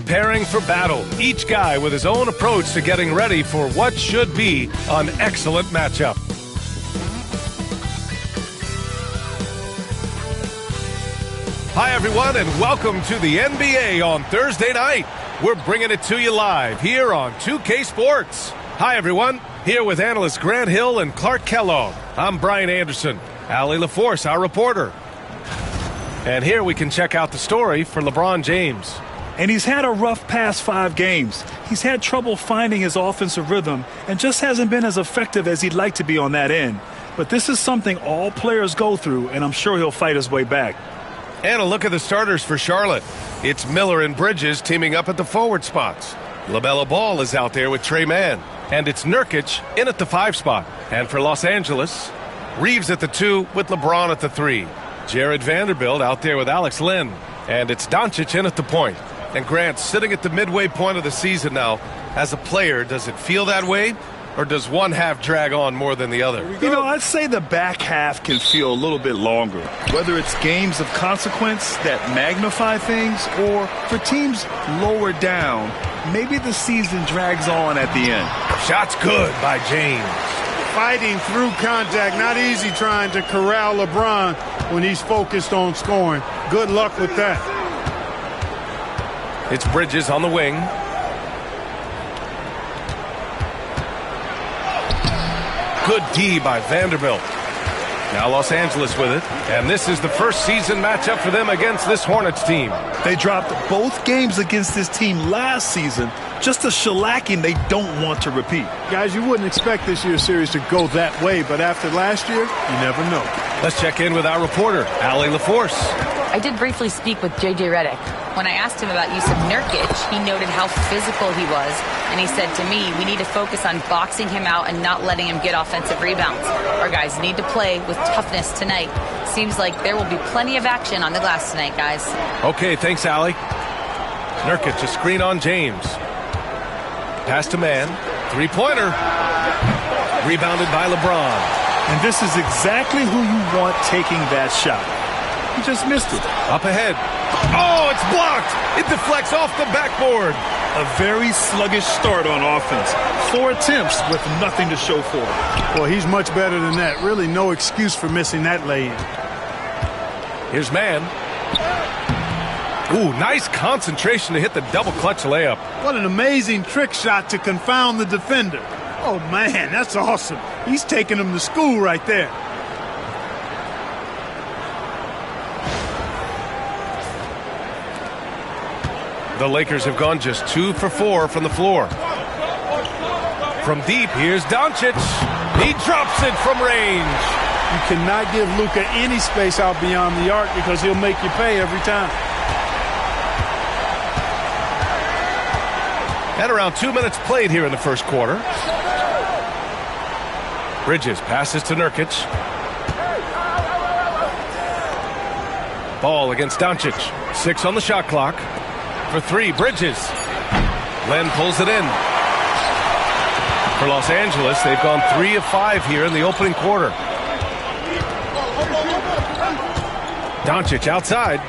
preparing for battle. Each guy with his own approach to getting ready for what should be an excellent matchup. Hi, everyone, and welcome to the NBA on Thursday night. We're bringing it to you live here on 2K Sports. Hi, everyone. Here with analysts Grant Hill and Clark Kellogg. I'm Brian Anderson. Allie LaForce, our reporter. And here we can check out the story for LeBron James. And he's had a rough past 5 games. He's had trouble finding his offensive rhythm and just hasn't been as effective as he'd like to be on that end. But this is something all players go through, and I'm sure he'll fight his way back. And a look at the starters for Charlotte. It's Miller and Bridges teaming up at the forward spots. LaMelo Ball is out there with Trey Mann. And it's Nurkic in at the 5 spot. And for Los Angeles, Reeves at the 2 with LeBron at the 3. Jared Vanderbilt out there with Alex Len. And it's Doncic in at the point. And Grant, sitting at the midway point of the season now, as a player, does it feel that way? Or does one half drag on more than the other? You know, I'd say the back half can feel a little bit longer. Whether it's games of consequence that magnify things or for teams lower down, maybe the season drags on at the end. Shot's good by James. Fighting through contact, not easy trying to corral LeBron when he's focused on scoring. Good luck with that. It's Bridges on the wing. Good D by Vanderbilt. Now Los Angeles with it. And this is the first season matchup for them against this Hornets team. They dropped both games against this team last season. Just a shellacking they don't want to repeat. Guys, you wouldn't expect this year's series to go that way, but after last year, you never know. Let's check in with our reporter, Allie LaForce. I did briefly speak with J.J. Redick. When I asked him about use of Nurkic, he noted how physical he was, and he said to me, we need to focus on boxing him out and not letting him get offensive rebounds. Our guys need to play with toughness tonight. Seems like there will be plenty of action on the glass tonight, guys. Okay, thanks, Allie. Nurkic, a screen on James. Pass to Mann. Three-pointer. Rebounded by LeBron. And this is exactly who you want taking that shot. He just missed it. Up ahead. Oh, it's blocked. It deflects off the backboard. A very sluggish start on offense. 4 attempts with nothing to show for it. Well, he's much better than that. Really no excuse for missing that lay-in. Here's Mann. Ooh, nice concentration to hit the double clutch layup. What an amazing trick shot to confound the defender. Oh, man, that's awesome. He's taking him to school right there. The Lakers have gone just 2 for 4 from the floor. From deep, here's Doncic. He drops it from range. You cannot give Luka any space out beyond the arc because he'll make you pay every time. And around 2 minutes played here in the first quarter. Bridges passes to Nurkic. Ball against Doncic. 6 on the shot clock. For 3, Bridges. Len pulls it in. For Los Angeles, they've gone 3 of 5 here in the opening quarter. Doncic outside.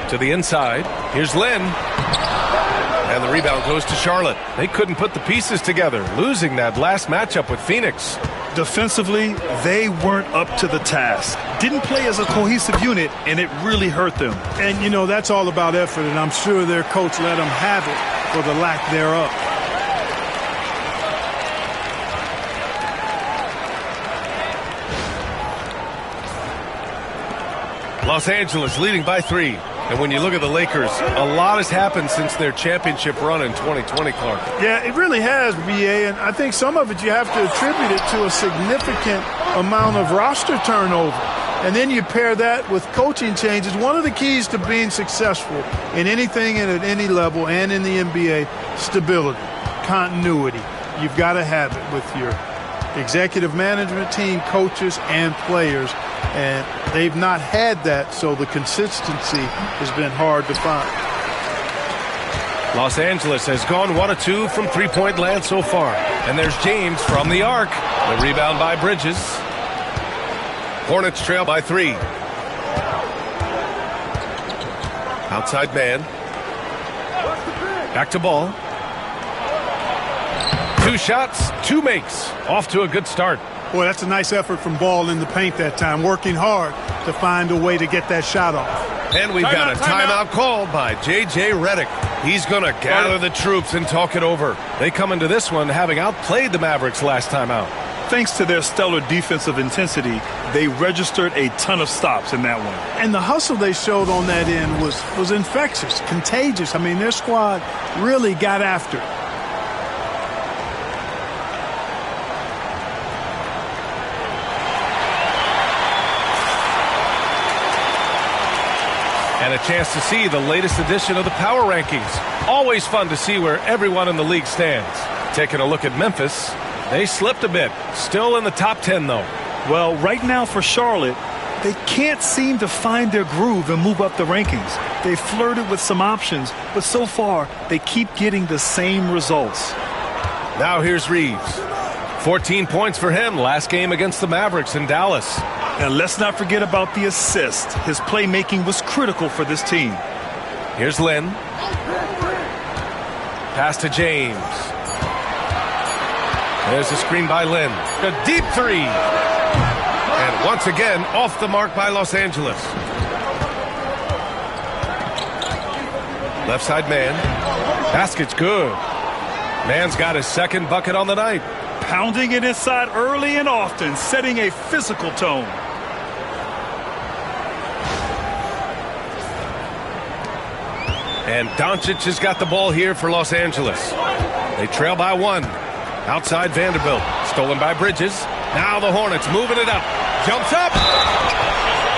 To the inside. Here's Len. And the rebound goes to Charlotte. They couldn't put the pieces together, losing that last matchup with Phoenix. Defensively, they weren't up to the task. Didn't play as a cohesive unit, and it really hurt them. And, you know, that's all about effort, and I'm sure their coach let them have it for the lack thereof. Los Angeles leading by 3. And when you look at the Lakers, a lot has happened since their championship run in 2020, Clark. Yeah, it really has, B.A., and I think some of it you have to attribute it to a significant amount of roster turnover. And then you pair that with coaching changes. One of the keys to being successful in anything and at any level and in the NBA, stability, continuity. You've got to have it with your executive management team, coaches, and players. And they've not had that, so the consistency has been hard to find. Los Angeles has gone 1 of 2 from three-point land so far. And there's James from the arc. The rebound by Bridges. Hornets trail by 3. Outside man. Back to Ball. 2 shots, 2 makes. Off to a good start. Boy, that's a nice effort from Ball in the paint that time, working hard to find a way to get that shot off. And we've got a timeout called by J.J. Redick. He's going to gather the troops and talk it over. They come into this one having outplayed the Mavericks last time out. Thanks to their stellar defensive intensity, they registered a ton of stops in that one. And the hustle they showed on that end was infectious, contagious. I mean, their squad really got after it. And a chance to see the latest edition of the Power Rankings. Always fun to see where everyone in the league stands. Taking a look at Memphis, they slipped a bit. Still in the top 10, though. Well, right now for Charlotte, they can't seem to find their groove and move up the rankings. They flirted with some options, but so far, they keep getting the same results. Now here's Reeves. 14 points for him last game against the Mavericks in Dallas. And let's not forget about the assist. His playmaking was critical for this team. Here's Lynn. Pass to James. There's a screen by Lynn. A deep 3. And once again, off the mark by Los Angeles. Left side man. Basket's good. Man's got his second bucket on the night. Pounding it inside early and often, setting a physical tone. And Doncic has got the ball here for Los Angeles. They trail by 1. Outside Vanderbilt. Stolen by Bridges. Now the Hornets moving it up. Jumps up.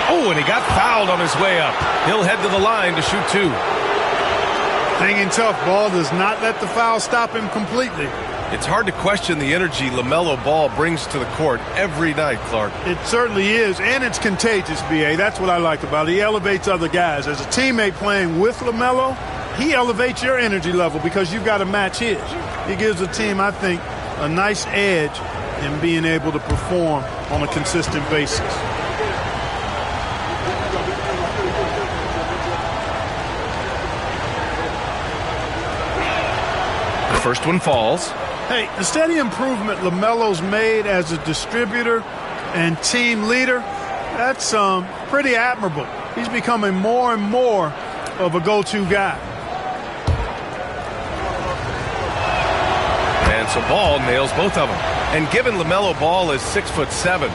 Oh, and he got fouled on his way up. He'll head to the line to shoot 2. Hanging tough. Ball does not let the foul stop him completely. It's hard to question the energy LaMelo Ball brings to the court every night, Clark. It certainly is, and it's contagious, B.A. That's what I like about it. He elevates other guys. As a teammate playing with LaMelo, he elevates your energy level because you've got to match his. He gives the team, I think, a nice edge in being able to perform on a consistent basis. The first one falls. Hey, the steady improvement LaMelo's made as a distributor and team leader, that's pretty admirable. He's becoming more and more of a go-to guy. And so Ball nails both of them. And given LaMelo Ball is 6'7",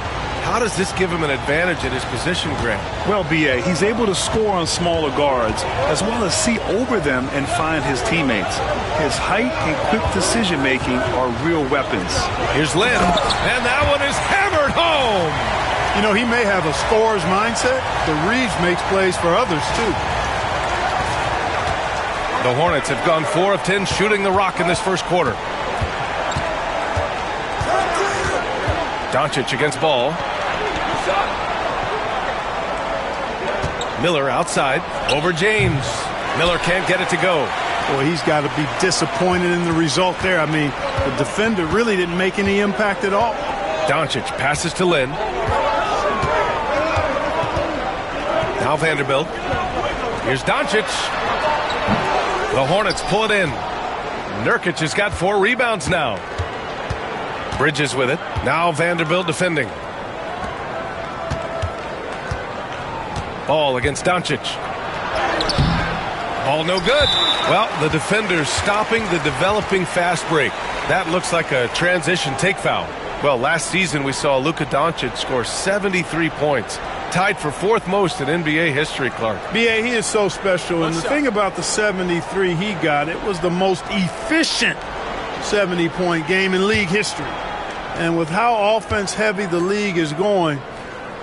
how does this give him an advantage in his position, Grant? Well, B.A., he's able to score on smaller guards as well as see over them and find his teammates. His height and quick decision-making are real weapons. Here's Lynn, and that one is hammered home. You know, he may have a scorer's mindset, but Reeves makes plays for others, too. The Hornets have gone 4 of 10 shooting the rock in this first quarter. Doncic against Ball. Miller outside, over James. Miller can't get it to go. Boy, he's got to be disappointed in the result there. I mean, the defender really didn't make any impact at all. Doncic passes to Lynn. Now Vanderbilt. Here's Doncic. The Hornets pull it in. Nurkic has got 4 rebounds now. Bridges with it. Now Vanderbilt defending. Ball against Doncic. Ball no good. Well, the defender's stopping the developing fast break. That looks like a transition take foul. Well, last season we saw Luka Doncic score 73 points. Tied for 4th most in NBA history, Clark. B.A., he is so special. And the thing about the 73 he got, it was the most efficient 70-point game in league history. And with how offense-heavy the league is going,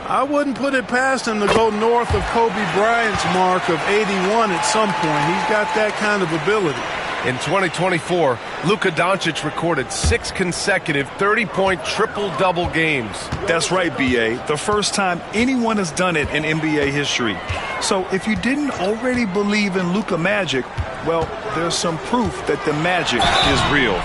I wouldn't put it past him to go north of Kobe Bryant's mark of 81 at some point. He's got that kind of ability. In 2024, Luka Doncic recorded 6 consecutive 30-point triple-double games. That's right, B.A. The first time anyone has done it in NBA history. So if you didn't already believe in Luka magic, well, there's some proof that the magic is real.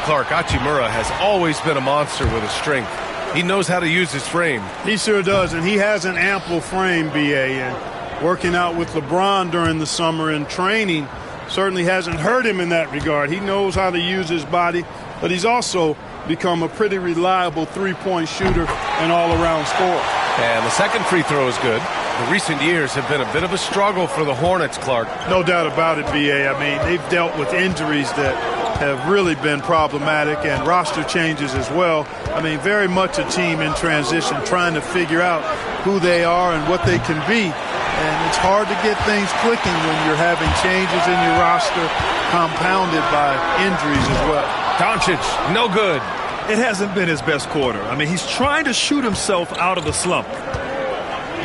Clark, Hachimura has always been a monster with his strength. He knows how to use his frame. He sure does, and he has an ample frame, B.A. And working out with LeBron during the summer and training certainly hasn't hurt him in that regard. He knows how to use his body, but he's also become a pretty reliable three-point shooter and all-around scorer. And the second free throw is good. The recent years have been a bit of a struggle for the Hornets, Clark. No doubt about it, B.A. I mean, they've dealt with injuries that have really been problematic and roster changes as well. I mean, very much a team in transition, trying to figure out who they are and what they can be. And it's hard to get things clicking when you're having changes in your roster compounded by injuries as well. Doncic, no good. It hasn't been his best quarter. I mean, he's trying to shoot himself out of the slump.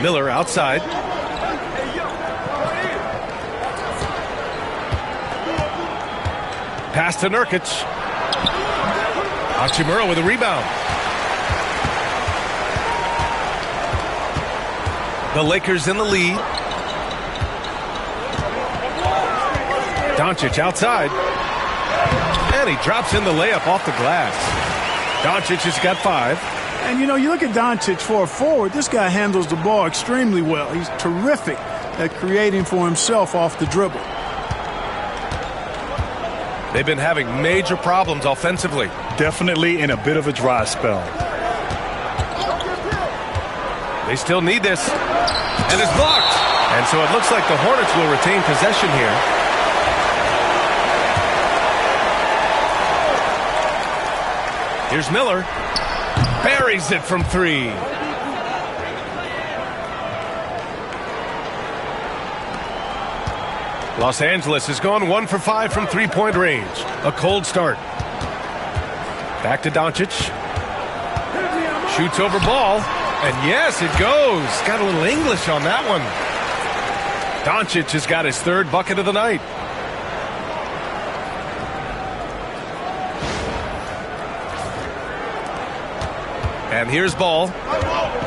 Miller outside. Pass to Nurkic. Hachimura with a rebound. The Lakers in the lead. Doncic outside. And he drops in the layup off the glass. Doncic has got 5. And, you know, you look at Doncic for a forward, this guy handles the ball extremely well. He's terrific at creating for himself off the dribble. They've been having major problems offensively. Definitely in a bit of a dry spell. They still need this. And it's blocked. And so it looks like the Hornets will retain possession here. Here's Miller. Buries it from 3. Los Angeles has gone 1 for 5 from three-point range. A cold start. Back to Doncic. Shoots over ball. And yes, it goes. Got a little English on that one. Doncic has got his 3rd bucket of the night. And here's Ball.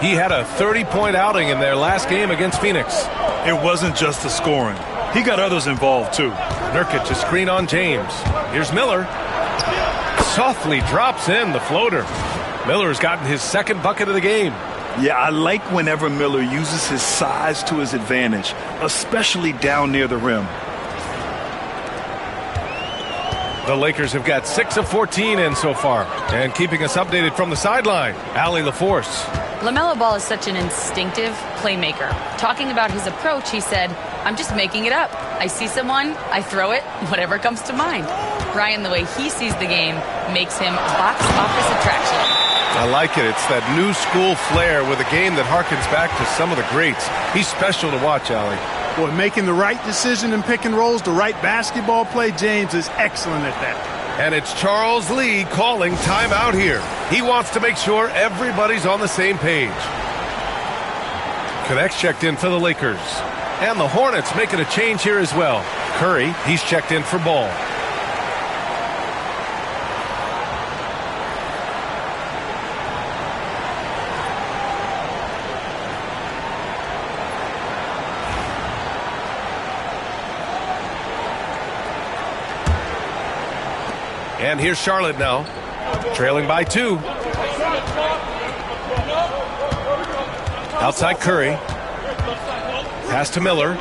He had a 30-point outing in their last game against Phoenix. It wasn't just the scoring. He got others involved, too. Nurkic, a screen on James. Here's Miller. Softly drops in the floater. Miller's gotten his 2nd bucket of the game. Yeah, I like whenever Miller uses his size to his advantage, especially down near the rim. The Lakers have got 6 of 14 in so far. And keeping us updated from the sideline, Allie LaForce. LaMelo Ball is such an instinctive playmaker. Talking about his approach, he said, "I'm just making it up. I see someone, I throw it, whatever comes to mind." Ryan, the way he sees the game makes him box office attraction. I like it. It's that new school flair with a game that harkens back to some of the greats. He's special to watch, Allie. Boy, making the right decision in pick and rolls, the right basketball play, James is excellent at that. And it's Charles Lee calling timeout here. He wants to make sure everybody's on the same page. Connects checked in for the Lakers. And the Hornets making a change here as well. Curry, he's checked in for Ball. And here's Charlotte now, trailing by 2. Outside Curry. Pass to Miller.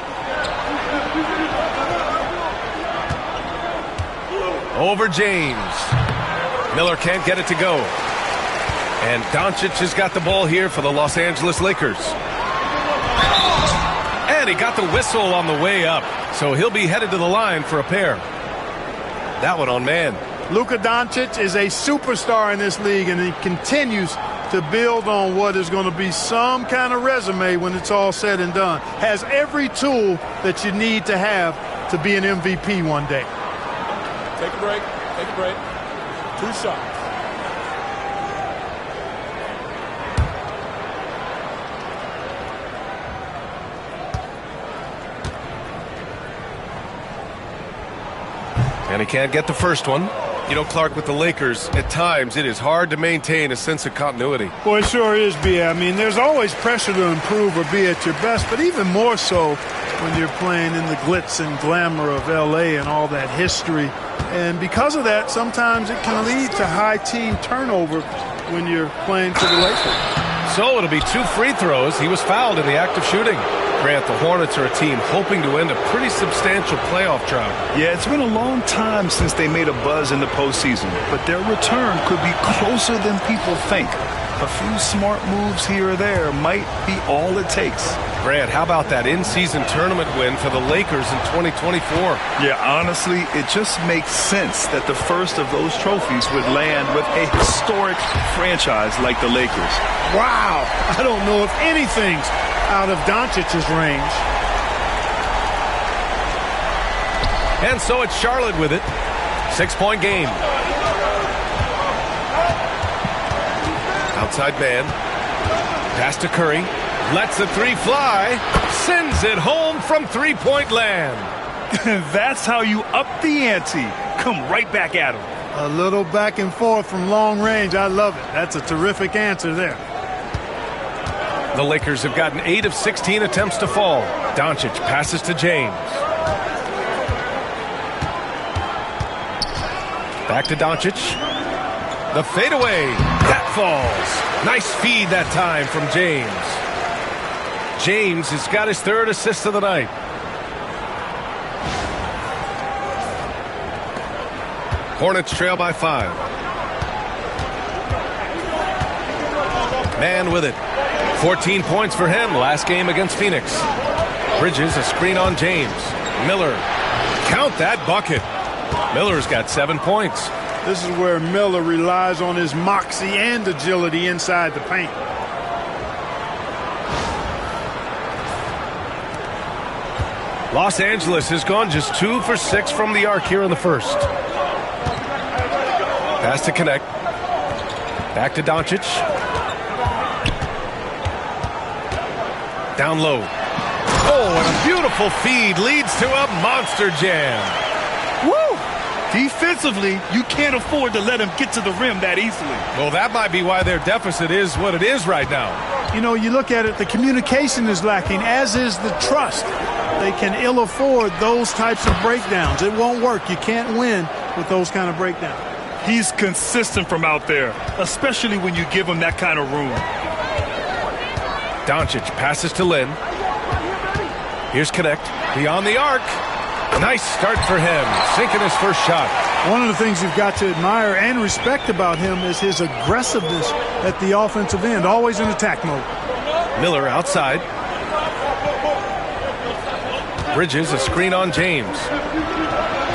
Over James. Miller can't get it to go. And Doncic has got the ball here for the Los Angeles Lakers. And he got the whistle on the way up. So he'll be headed to the line for a pair. That one on man. Luka Doncic is a superstar in this league, and he continues to build on what is going to be some kind of resume when it's all said and done. Has every tool that you need to have to be an MVP one day. Take a break. Take a break. 2 shots. And he can't get the first one. You know, Clark, with the Lakers, at times it is hard to maintain a sense of continuity. Boy, it sure is, B.A. I mean, there's always pressure to improve or be at your best, but even more so when you're playing in the glitz and glamour of L.A. and all that history. And because of that, sometimes it can lead to high team turnover when you're playing for the Lakers. So it'll be 2 free throws. He was fouled in the act of shooting. Grant, the Hornets are a team hoping to end a pretty substantial playoff drought. Yeah, it's been a long time since they made a buzz in the postseason, but their return could be closer than people think. A few smart moves here or there might be all it takes. Grant, how about that in-season tournament win for the Lakers in 2024? Yeah, honestly, it just makes sense that the first of those trophies would land with a historic franchise like the Lakers. Wow, I don't know if anything's out of Doncic's range. And so it's Charlotte with it. 6-point game. Outside man. Pass to Curry. Lets the three fly. Sends it home from three-point land. That's how you up the ante. Come right back at him. A little back and forth from long range. I love it. That's a terrific answer there. The Lakers have gotten 8 of 16 attempts to fall. Doncic passes to James. Back to Doncic. The fadeaway. That falls. Nice feed that time from James. James has got his third assist of the night. Hornets trail by 5. Man with it. 14 points for him last game against Phoenix. Bridges a screen on James. Miller. Count that bucket. Miller's got 7 points. This is where Miller relies on his moxie and agility inside the paint. Los Angeles has gone just 2 for 6 from the arc here in the first. Pass to connect. Back to Doncic. Down low. Oh, and a beautiful feed leads to a monster jam. Woo! Defensively, you can't afford to let him get to the rim that easily. Well, that might be why their deficit is what it is right now. You know, you look at it, the communication is lacking, as is the trust. They can ill afford those types of breakdowns. It won't work. You can't win with those kind of breakdowns. He's consistent from out there, especially when you give him that kind of room. Doncic passes to Lin. Here's Connect. Beyond the arc. Nice start for him. Sinking his first shot. One of the things you've got to admire and respect about him is his aggressiveness at the offensive end. Always in attack mode. Miller outside. Bridges a screen on James.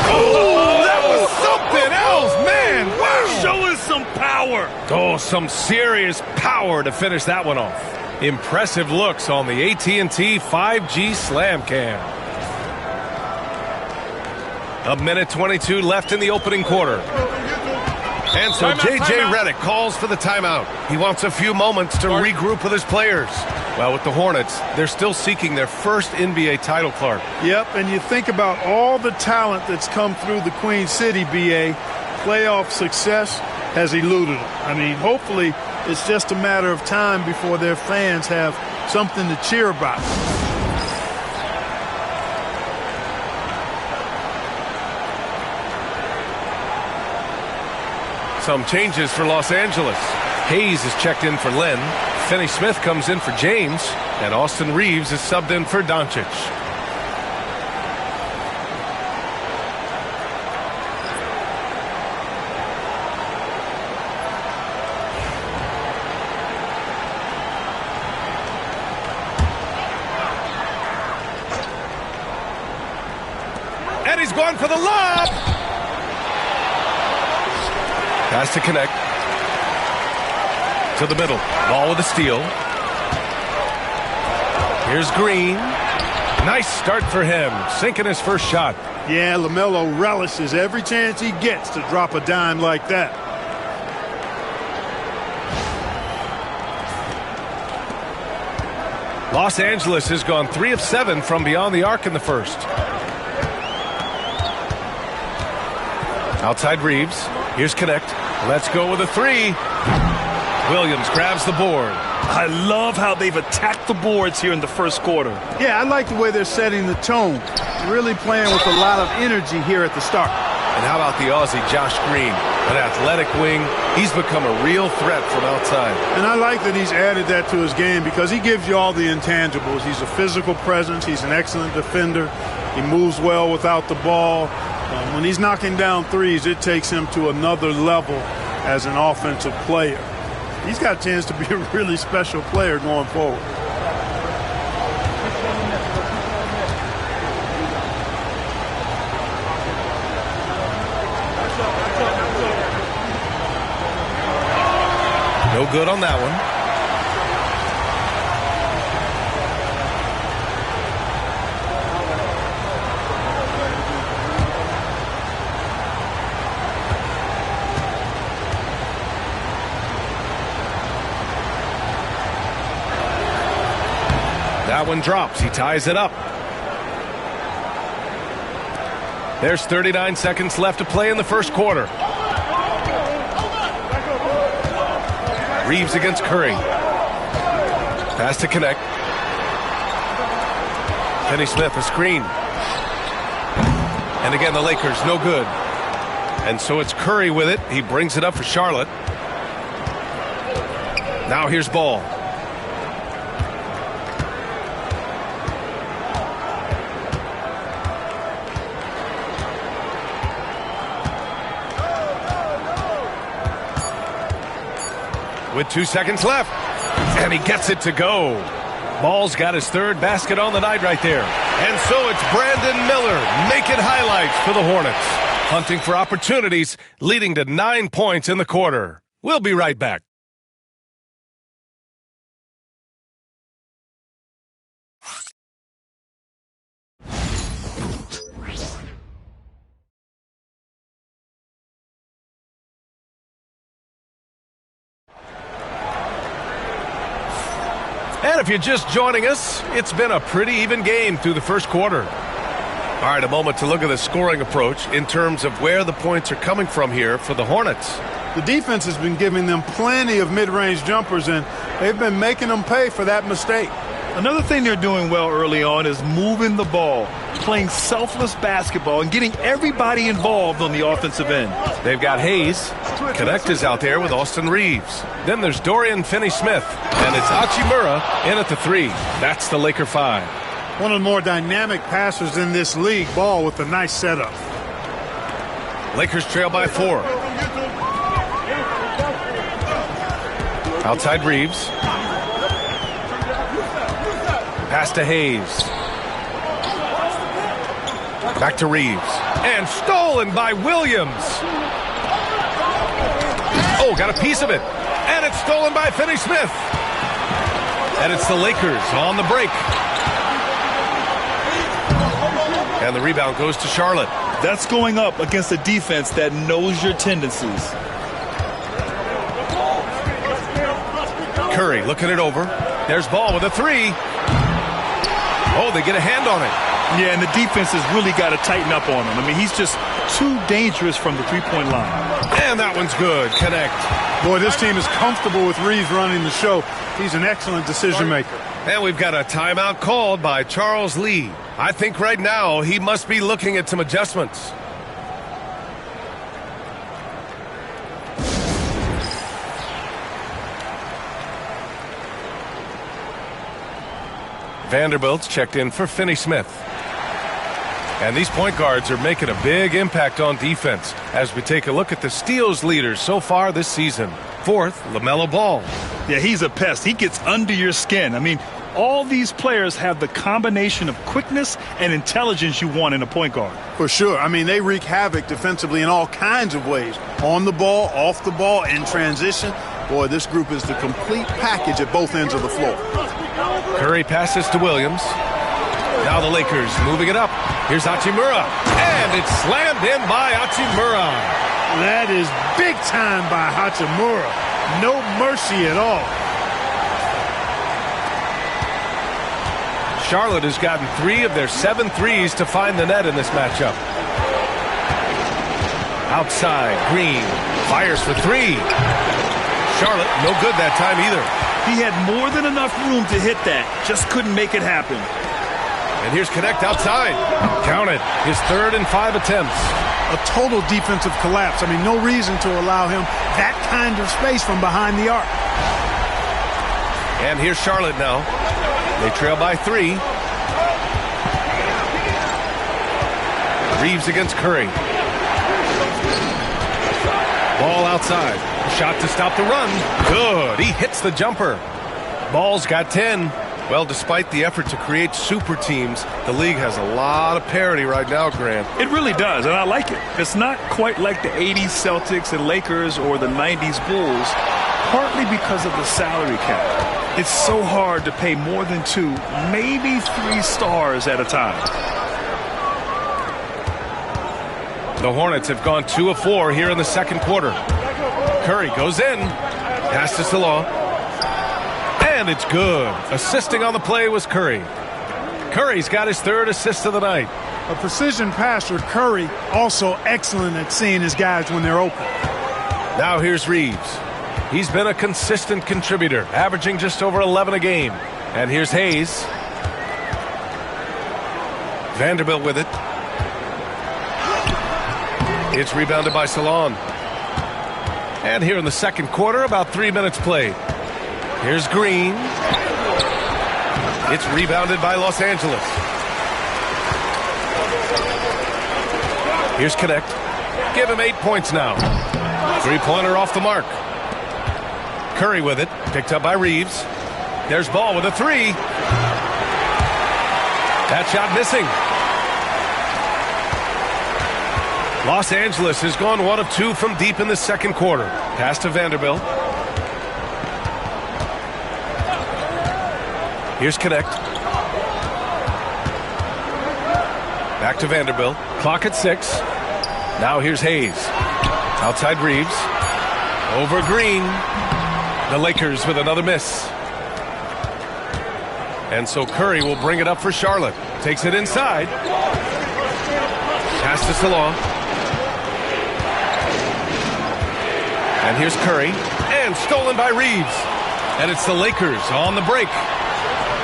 Oh, that was something else, man. Wow. Showing some power. Oh, some serious power to finish that one off. Impressive looks on the AT&T 5G Slam Cam. A minute 22 left in the opening quarter. And so J.J. Redick calls for the timeout. He wants a few moments to regroup with his players. Well, with the Hornets, they're still seeking their first NBA title, Clark. Yep, and you think about all the talent that's come through the Queen City, B.A. Playoff success has eluded them. I mean, hopefully it's just a matter of time before their fans have something to cheer about. Some changes for Los Angeles. Hayes is checked in for Lin. Finney Smith comes in for James. And Austin Reeves is subbed in for Doncic. And he's going for the lob. Pass to connect. To the middle. Ball with a steal. Here's Green. Nice start for him. Sinking his first shot. Yeah, LaMelo relishes every chance he gets to drop a dime like that. Los Angeles has gone 3 of 7 from beyond the arc in the first. Outside Reeves. Here's Connect. Let's go with a 3. Williams grabs the board. I love how they've attacked the boards here in the first quarter. Yeah, I like the way they're setting the tone. Really playing with a lot of energy here at the start. And how about the Aussie Josh Green? An athletic wing. He's become a real threat from outside. And I like that he's added that to his game because he gives you all the intangibles. He's a physical presence. He's an excellent defender. He moves well without the ball. When he's knocking down threes, it takes him to another level as an offensive player. He's got a chance to be a really special player going forward. No good on that one. That one drops. He ties it up. There's 39 seconds left to play in the first quarter. Reeves against Curry. Pass to connect. Finney Smith, a screen. And again, the Lakers, no good. And so it's Curry with it. He brings it up for Charlotte. Now here's Ball. With 2 seconds left. And he gets it to go. Ball's got his third basket on the night right there. And so it's Brandon Miller making highlights for the Hornets. Hunting for opportunities, leading to 9 points in the quarter. We'll be right back. And if you're just joining us, it's been a pretty even game through the first quarter. All right, a moment to look at the scoring approach in terms of where the points are coming from here for the Hornets. The defense has been giving them plenty of mid-range jumpers, and they've been making them pay for that mistake. Another thing they're doing well early on is moving the ball, playing selfless basketball, and getting everybody involved on the offensive end. They've got Hayes. Connect is out there with Austin Reeves. Then there's Dorian Finney-Smith, and it's Hachimura in at the 3. That's the Laker 5. One of the more dynamic passers in this league. Ball with a nice setup. Lakers trail by 4. Outside Reeves. Pass to Hayes. Back to Reeves. And stolen by Williams. Oh, got a piece of it. And it's stolen by Finney-Smith. And it's the Lakers on the break. And the rebound goes to Charlotte. That's going up against a defense that knows your tendencies. Curry looking it over. There's Ball with a 3. Oh, they get a hand on it. Yeah, and the defense has really got to tighten up on him. I mean, he's just too dangerous from the three-point line. And that one's good. Connect. Boy, this team is comfortable with Reeves running the show. He's an excellent decision maker. And we've got a timeout called by Charles Lee. I think right now he must be looking at some adjustments. Vanderbilt's checked in for Finney-Smith. And these point guards are making a big impact on defense as we take a look at the steals leaders so far this season. 4th, LaMelo Ball. Yeah, he's a pest. He gets under your skin. I mean, all these players have the combination of quickness and intelligence you want in a point guard. For sure. I mean, they wreak havoc defensively in all kinds of ways. On the ball, off the ball, in transition. Boy, this group is the complete package at both ends of the floor. Curry passes to Williams. Now the Lakers moving it up. Here's Hachimura. And it's slammed in by Hachimura. That is big time by Hachimura. No mercy at all. Charlotte has gotten 3 of their 7 threes to find the net in this matchup. Outside, Green fires for 3. Charlotte, no good that time either. He had more than enough room to hit that. Just couldn't make it happen. And here's Connect outside. Count it. His 3rd and 5 attempts. a total defensive collapse. I mean, no reason to allow him that kind of space from behind the arc. And here's Charlotte now. They trail by 3. Reeves against Curry. Ball outside. Shot to stop the run. Good. He hits the jumper. Ball's got 10. Well, despite the effort to create super teams, the league has a lot of parity right now, Grant. It really does, and I like it. It's not quite like the 80s Celtics and Lakers or the 90s Bulls, partly because of the salary cap. It's so hard to pay more than 2, maybe 3 stars at a time. The Hornets have gone 2 of 4 here in the second quarter. Curry goes in. Pass to Salah. And it's good. Assisting on the play was Curry. Curry's got his 3rd assist of the night. A precision passer, Curry, also excellent at seeing his guys when they're open. Now here's Reeves. He's been a consistent contributor, averaging just over 11 a game. And here's Hayes. Vanderbilt with it. It's rebounded by Salon. And here in the second quarter, about 3 minutes played. Here's Green. It's rebounded by Los Angeles. Here's Connect. Give him 8 points now. 3-pointer off the mark. Curry with it. Picked up by Reeves. There's Ball with a 3. That shot missing. Los Angeles has gone 1 of 2 from deep in the second quarter. Pass to Vanderbilt. Here's Connect. Back to Vanderbilt. Clock at 6. Now here's Hayes. Outside Reeves. Over Green. The Lakers with another miss. And so Curry will bring it up for Charlotte. Takes it inside. Pass to Salah. And here's Curry. And stolen by Reeves. And it's the Lakers on the break.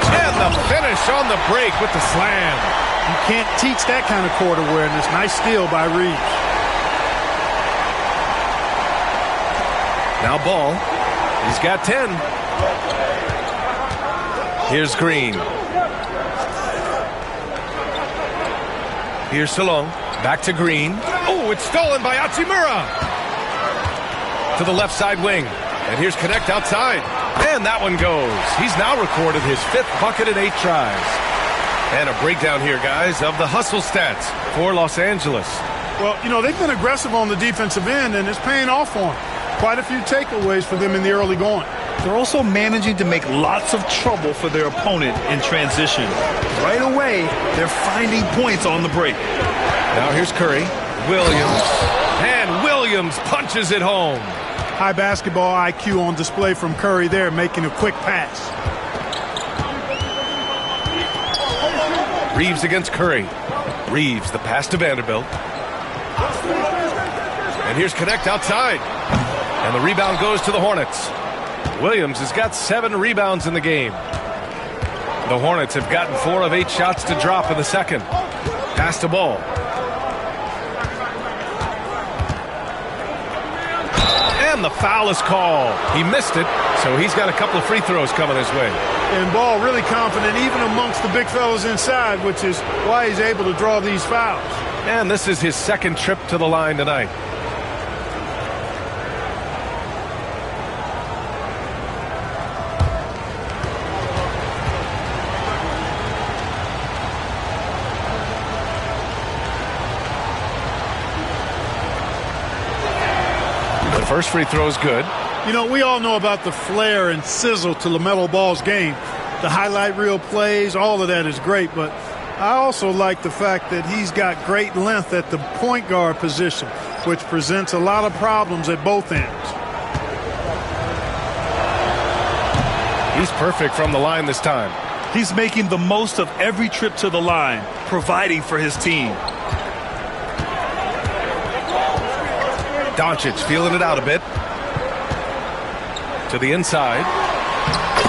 And the finish on the break with the slam. You can't teach that kind of court awareness. Nice steal by Reeves. Now Ball. He's got 10. Here's Green. Here's Salon. Back to Green. Oh, it's stolen by Hachimura. To the left side wing. And here's Connect outside. And that one goes. He's now recorded his 5th bucket in 8 tries. And a breakdown here, guys, of the hustle stats for Los Angeles. Well, you know, they've been aggressive on the defensive end, and it's paying off for them. Quite a few takeaways for them in the early going. They're also managing to make lots of trouble for their opponent in transition. Right away, they're finding points on the break. Now here's Curry. Williams. And Williams punches it home. High basketball IQ on display from Curry there, making a quick pass. Reeves against Curry. Reeves, the pass to Vanderbilt. And here's Connect outside. And the rebound goes to the Hornets. Williams has got 7 rebounds in the game. The Hornets have gotten 4 of 8 shots to drop in the second. Pass to Ball. And the foul is called. He missed it, so he's got a couple of free throws coming his way. And Ball really confident even amongst the big fellas inside, which is why he's able to draw these fouls. And this is his 2nd trip to the line tonight. The first free throw is good. You know, we all know about the flair and sizzle to LaMelo Ball's game. The highlight reel plays, all of that is great, but I also like the fact that he's got great length at the point guard position, which presents a lot of problems at both ends. He's perfect from the line this time. He's making the most of every trip to the line, providing for his team. Doncic feeling it out a bit. To the inside.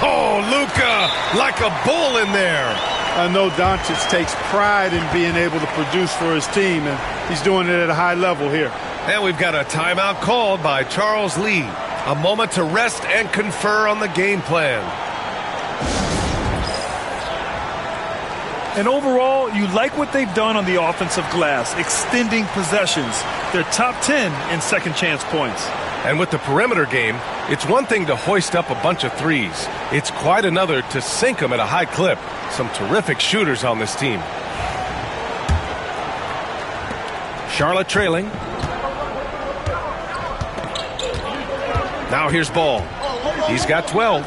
Oh, Luka, like a bull in there. I know Doncic takes pride in being able to produce for his team, and he's doing it at a high level here. And we've got a timeout called by Charles Lee. A moment to rest and confer on the game plan. And overall, you like what they've done on the offensive glass, extending possessions. They're top 10 in second chance points. And with the perimeter game, it's one thing to hoist up a bunch of threes. It's quite another to sink them at a high clip. Some terrific shooters on this team. Charlotte trailing. Now here's Ball. He's got 12.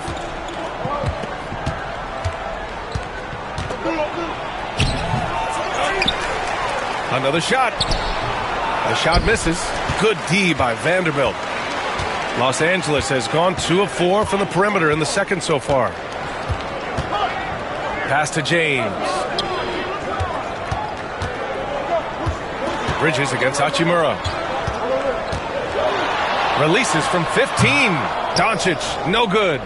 Another shot. The shot misses. Good D by Vanderbilt. Los Angeles has gone 2 of 4 from the perimeter in the second so far. Pass to James. Bridges against Hachimura. Releases from 15. Doncic, no good.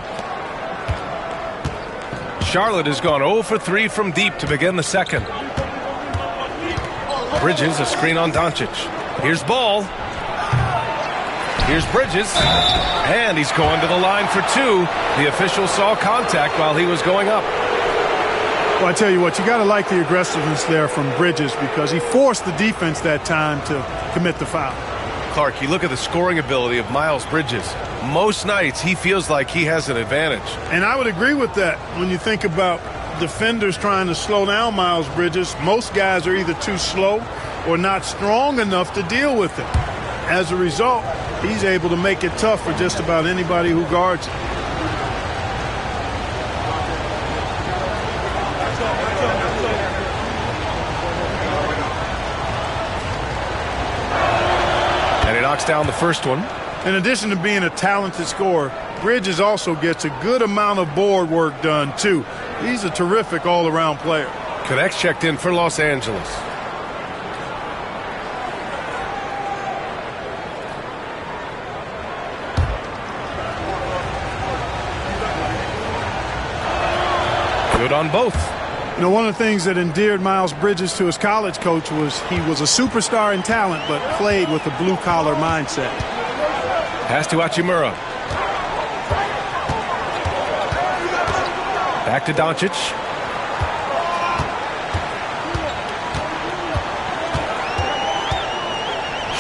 Charlotte has gone 0 for 3 from deep to begin the second. Bridges, a screen on Doncic. Here's Ball. Here's Bridges. And he's going to the line for 2. The official saw contact while he was going up. Well, I tell you what, you got to like the aggressiveness there from Bridges because he forced the defense that time to commit the foul. Clark, you look at the scoring ability of Miles Bridges. Most nights he feels like he has an advantage. And I would agree with that. When you think about defenders trying to slow down Miles Bridges, most guys are either too slow or not strong enough to deal with it. As a result, he's able to make it tough for just about anybody who guards him. And he knocks down the first one. In addition to being a talented scorer, Bridges also gets a good amount of board work done, too. He's a terrific all-around player. Connects checked in for Los Angeles. Good on both. You know, one of the things that endeared Miles Bridges to his college coach was he was a superstar in talent, but played with a blue-collar mindset. Pass to Hachimura. Back to Doncic.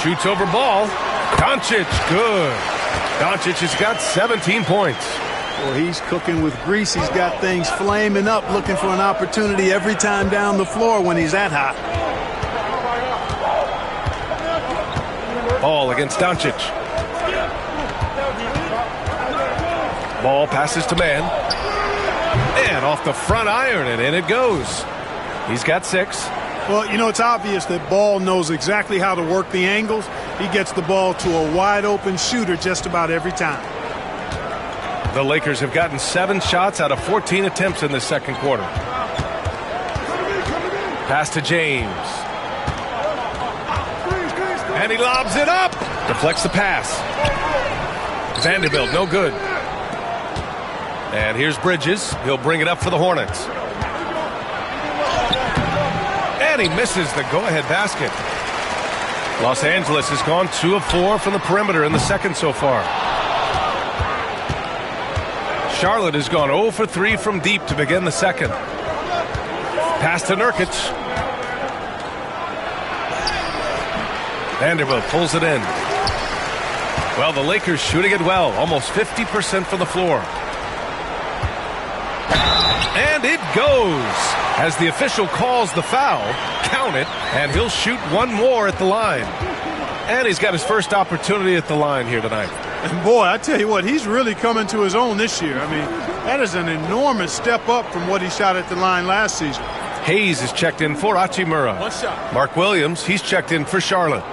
Shoots over Ball. Doncic, good. Doncic has got 17 points. Well, he's cooking with grease. He's got things flaming up, looking for an opportunity every time down the floor when he's that hot. Ball against Doncic. Ball passes to man. And off the front iron, and in it goes. He's got 6. Well, you know, it's obvious that Ball knows exactly how to work the angles. He gets the ball to a wide-open shooter just about every time. The Lakers have gotten 7 shots out of 14 attempts in the second quarter. Pass to James. And he lobs it up. Deflects the pass. Vanderbilt, no good. And here's Bridges. He'll bring it up for the Hornets. And he misses the go-ahead basket. Los Angeles has gone 2 of 4 from the perimeter in the second so far. Charlotte has gone 0 for 3 from deep to begin the second. Pass to Nurkic. Vanderbilt pulls it in. Well, the Lakers shooting it well, almost 50% from the floor. And it goes. As the official calls the foul, count it, and he'll shoot one more at the line. And he's got his first opportunity at the line here tonight. And boy, I tell you what, he's really coming to his own this year. I mean, that is an enormous step up from what he shot at the line last season. Hayes is checked in for Hachimura. One shot. Mark Williams, he's checked in for Charlotte.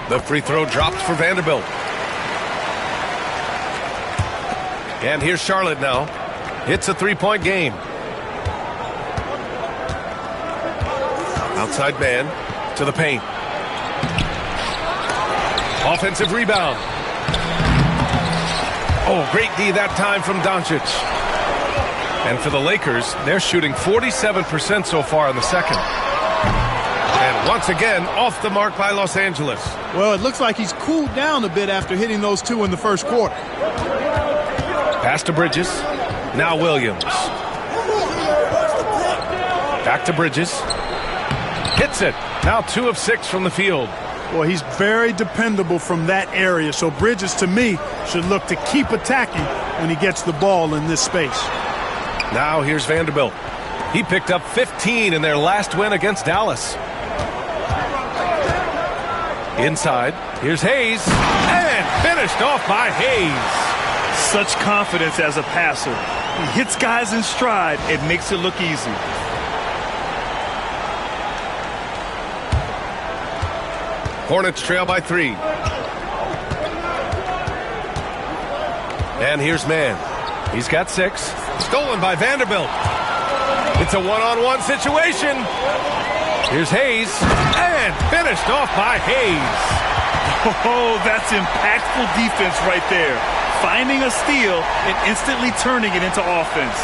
The free throw dropped for Vanderbilt. And here's Charlotte now. It's a 3-point game. Outside man to the paint. Offensive rebound. Oh, great D that time from Doncic. And for the Lakers, they're shooting 47% so far in the second. And once again, off the mark by Los Angeles. Well, it looks like he's cooled down a bit after hitting those two in the first quarter. Pass to Bridges. Now Williams. Back to Bridges. Hits it. Now 2 of 6 from the field. Well, he's very dependable from that area. So Bridges, to me, should look to keep attacking when he gets the ball in this space. Now here's Vanderbilt. He picked up 15 in their last win against Dallas. Inside, here's Hayes. And finished off by Hayes. Such confidence as a passer. He hits guys in stride. It makes it look easy. Hornets trail by 3. And here's Mann. He's got 6. Stolen by Vanderbilt. It's a one-on-one situation. Here's Hayes. And finished off by Hayes. Oh, that's impactful defense right there. Finding a steal and instantly turning it into offense.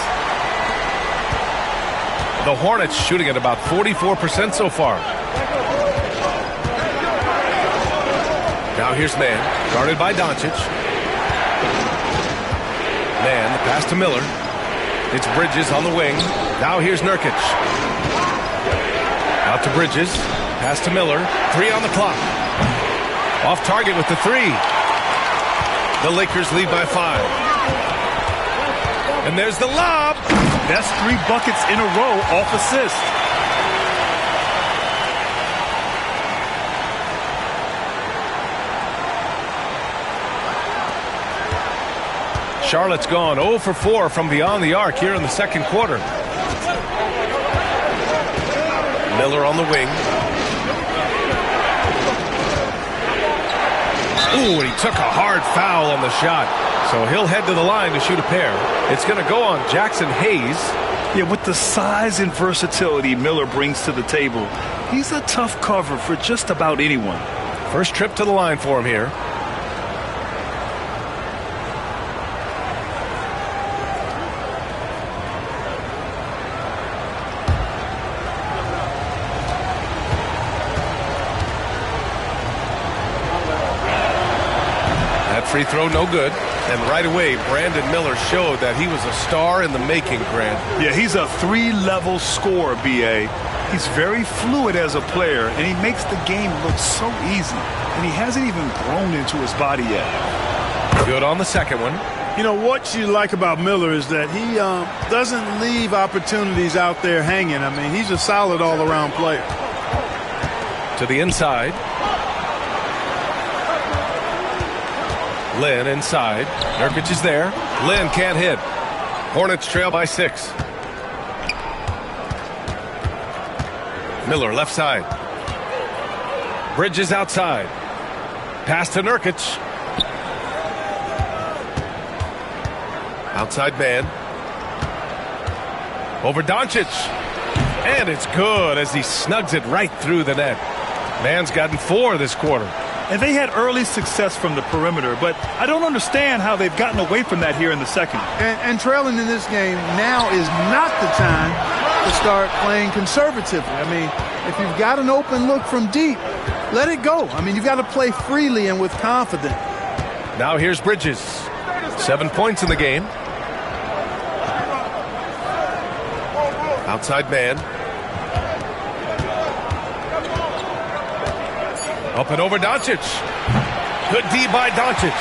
The Hornets shooting at about 44% so far. Now here's Mann, guarded by Doncic. Mann, the pass to Miller. It's Bridges on the wing. Now here's Nurkic. Out to Bridges. Pass to Miller. 3 on the clock. Off target with the 3. The Lakers lead by 5. And there's the lob. That's 3 buckets in a row off assist. Charlotte's gone 0 for 4 from beyond the arc here in the second quarter. Miller on the wing. Ooh, he took a hard foul on the shot. So he'll head to the line to shoot a pair. It's going to go on Jackson Hayes. Yeah, with the size and versatility Miller brings to the table, he's a tough cover for just about anyone. First trip to the line for him here. Free throw, no good. And right away, Brandon Miller showed that he was a star in the making, Grant. Yeah, he's a 3-level scorer, B.A. He's very fluid as a player, and he makes the game look so easy. And he hasn't even grown into his body yet. Good on the second one. You know, what you like about Miller is that he doesn't leave opportunities out there hanging. I mean, he's a solid all-around player. To the inside. Lynn inside. Nurkic is there. Lynn can't hit. Hornets trail by 6. Miller left side. Bridges outside. Pass to Nurkic. Outside man. Over Doncic. And it's good as he snugs it right through the net. Mann's gotten 4 this quarter. And they had early success from the perimeter, but I don't understand how they've gotten away from that here in the second. And trailing in this game, now is not the time to start playing conservatively. I mean, if you've got an open look from deep, let it go. I mean, you've got to play freely and with confidence. Now here's Bridges. 7 points in the game. Outside man. Up and over Doncic. Good D by Doncic.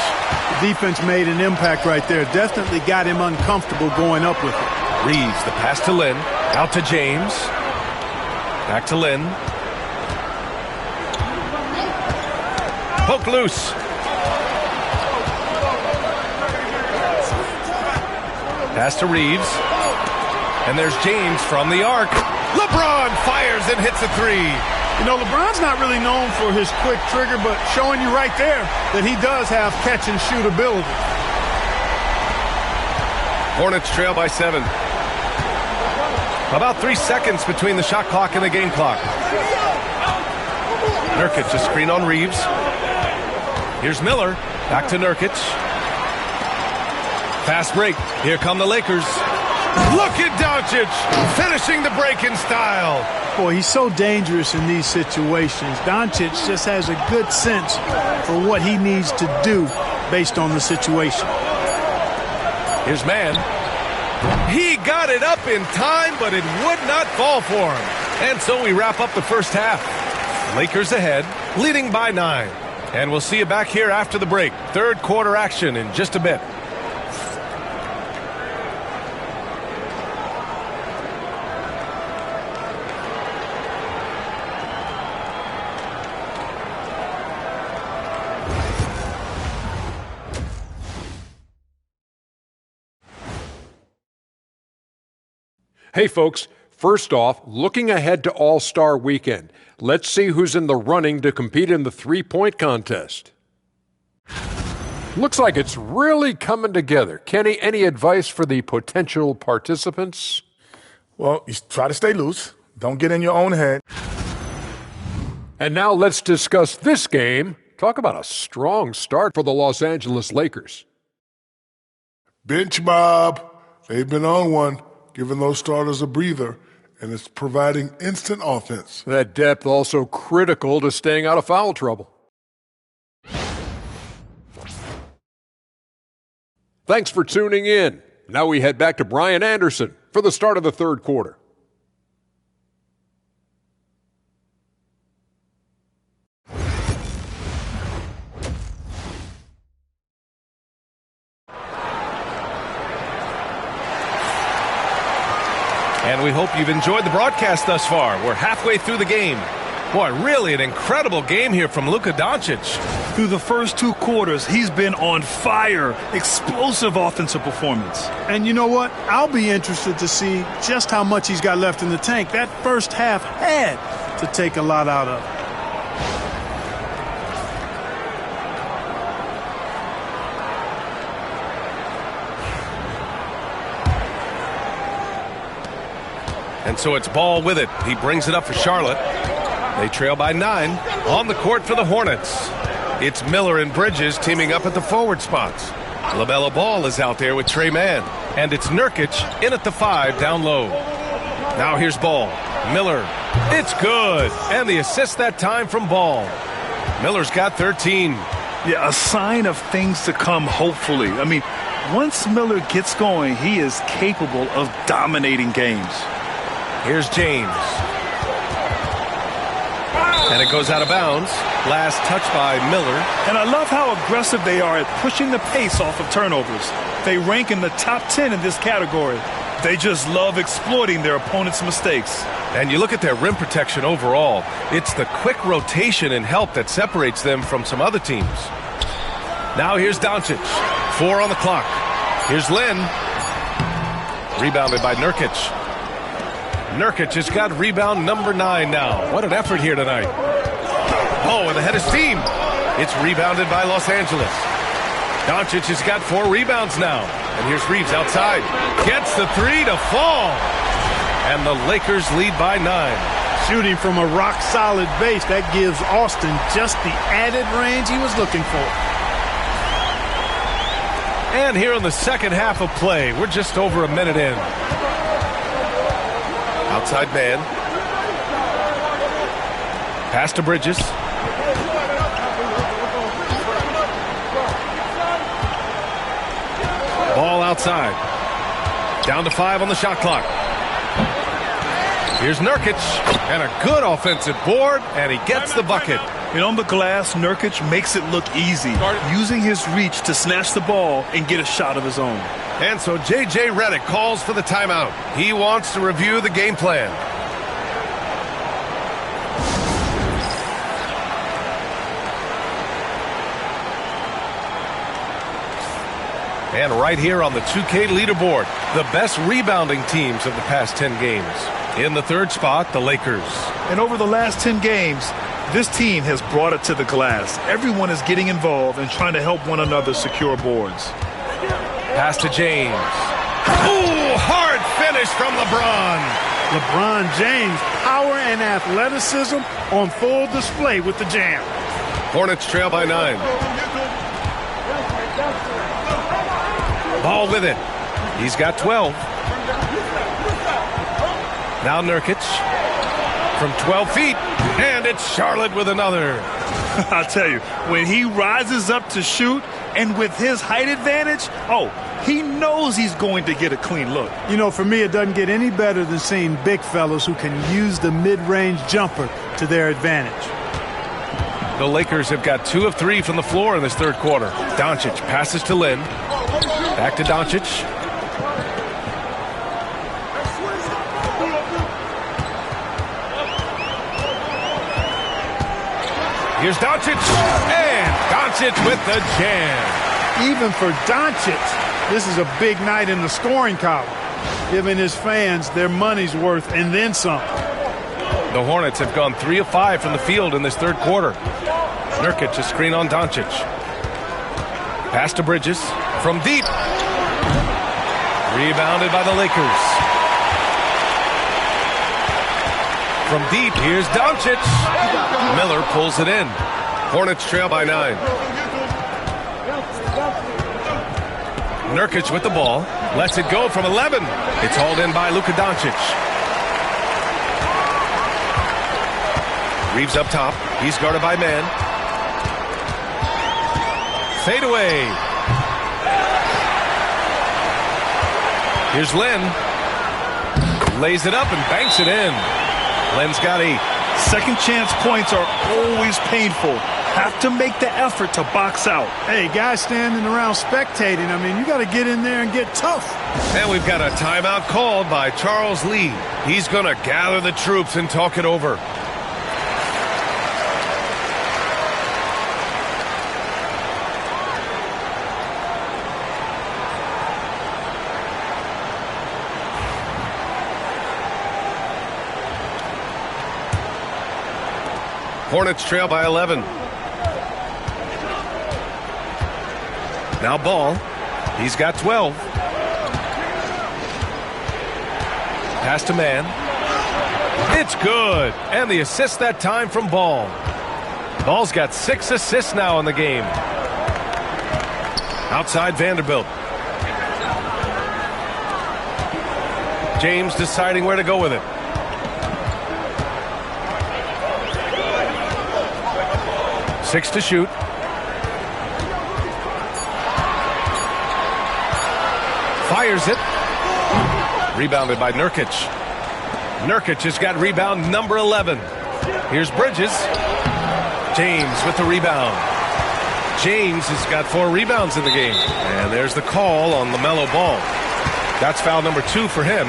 The defense made an impact right there. Definitely got him uncomfortable going up with it. Reeves, the pass to Lynn. Out to James. Back to Lynn. Poke loose. Pass to Reeves. And there's James from the arc. LeBron fires and hits a 3. You know, LeBron's not really known for his quick trigger, but showing you right there that he does have catch-and-shoot ability. Hornets trail by 7. About 3 seconds between the shot clock and the game clock. Nurkic, a screen on Reeves. Here's Miller. Back to Nurkic. Fast break. Here come the Lakers. Look at Doncic finishing the break in style. Boy, he's so dangerous in these situations. Doncic just has a good sense for what he needs to do based on the situation. Here's Mann. He got it up in time, but it would not fall for him. And so we wrap up the first half. Lakers ahead, leading by 9. And we'll see you back here after the break. Third quarter action in just a bit. Hey folks, first off, looking ahead to All-Star Weekend, let's see who's in the running to compete in the three-point contest. Looks like it's really coming together. Kenny, any advice for the potential participants? Well, you try to stay loose. Don't get in your own head. And now let's discuss this game. Talk about a strong start for the Los Angeles Lakers. Bench Bob. They've been on one, giving those starters a breather, and it's providing instant offense. That depth also critical to staying out of foul trouble. Thanks for tuning in. Now we head back to Brian Anderson for the start of the third quarter. And we hope you've enjoyed the broadcast thus far. We're halfway through the game. Boy, really an incredible game here from Luka Doncic. Through the first 2 quarters, he's been on fire. Explosive offensive performance. And you know what? I'll be interested to see just how much he's got left in the tank. That first half had to take a lot out of it. And so it's Ball with it. He brings it up for Charlotte. They trail by 9. On the court for the Hornets, it's Miller and Bridges teaming up at the forward spots. LaMelo Ball is out there with Trey Mann. And it's Nurkic in at the 5 down low. Now here's Ball. Miller. It's good. And the assist that time from Ball. Miller's got 13. Yeah, a sign of things to come, hopefully. I mean, once Miller gets going, he is capable of dominating games. Here's James. And it goes out of bounds. Last touch by Miller. And I love how aggressive they are at pushing the pace off of turnovers. They rank in the top 10 in this category. They just love exploiting their opponent's mistakes. And you look at their rim protection overall. It's the quick rotation and help that separates them from some other teams. Now here's Doncic. 4 on the clock. Here's Lynn. Rebounded by Nurkic. Nurkic has got rebound number 9 now. What an effort here tonight. Oh, and the head of steam. It's rebounded by Los Angeles. Doncic has got 4 rebounds now. And here's Reeves outside. Gets the 3 to fall. And the Lakers lead by 9. Shooting from a rock-solid base, that gives Austin just the added range he was looking for. And here in the second half of play, we're just over a minute in. Outside man. Pass to Bridges. Ball outside. Down to 5 on the shot clock. Here's Nurkic. And a good offensive board, and he gets the bucket. And on the glass, Nurkic makes it look easy, using his reach to snatch the ball and get a shot of his own. And so J.J. Redick calls for the timeout. He wants to review the game plan. And right here on the 2K leaderboard, the best rebounding teams of the past 10 games. In the third spot, the Lakers. And over the last 10 games, this team has brought it to the glass. Everyone is getting involved and trying to help one another secure boards. Pass to James. Ooh, hard finish from LeBron. LeBron James, power and athleticism on full display with the jam. Hornets trail by 9. Ball with it. He's got 12. Now Nurkic from 12 feet, and it's Charlotte with another. I'll tell you, when he rises up to shoot, and with his height advantage, he knows he's going to get a clean look. You know, for me, it doesn't get any better than seeing big fellas who can use the mid-range jumper to their advantage. The Lakers have got 2 of 3 from the floor in this third quarter. Doncic passes to Lin. Back to Doncic. Here's Doncic, and Doncic with the jam. Even for Doncic, this is a big night in the scoring column, giving his fans their money's worth and then some. The Hornets have gone 3 of 5 from the field in this third quarter. Nurkic a screen on Doncic. Pass to Bridges from deep. Rebounded by the Lakers. From deep, here's Doncic. Miller pulls it in. Hornets trail by 9. Nurkic with the ball. Lets it go from 11. It's hauled in by Luka Doncic. Reeves up top. He's guarded by man. Fade away. Here's Lin. Lays it up and banks it in. Lin's got 8. Second chance points are always painful. Have to make the effort to box out. Hey, guys standing around spectating, I mean, you got to get in there and get tough. And we've got a timeout called by Charles Lee. He's going to gather the troops and talk it over. Hornets trail by 11. Now Ball. He's got 12. Pass to man. It's good. And the assist that time from Ball. Ball's got 6 assists now in the game. Outside Vanderbilt. James deciding where to go with it. Six to shoot. Fires it. Rebounded by Nurkic. Nurkic has got rebound number 11. Here's Bridges. James with the rebound. James has got 4 rebounds in the game. And there's the call on LaMelo Ball. That's foul number 2 for him.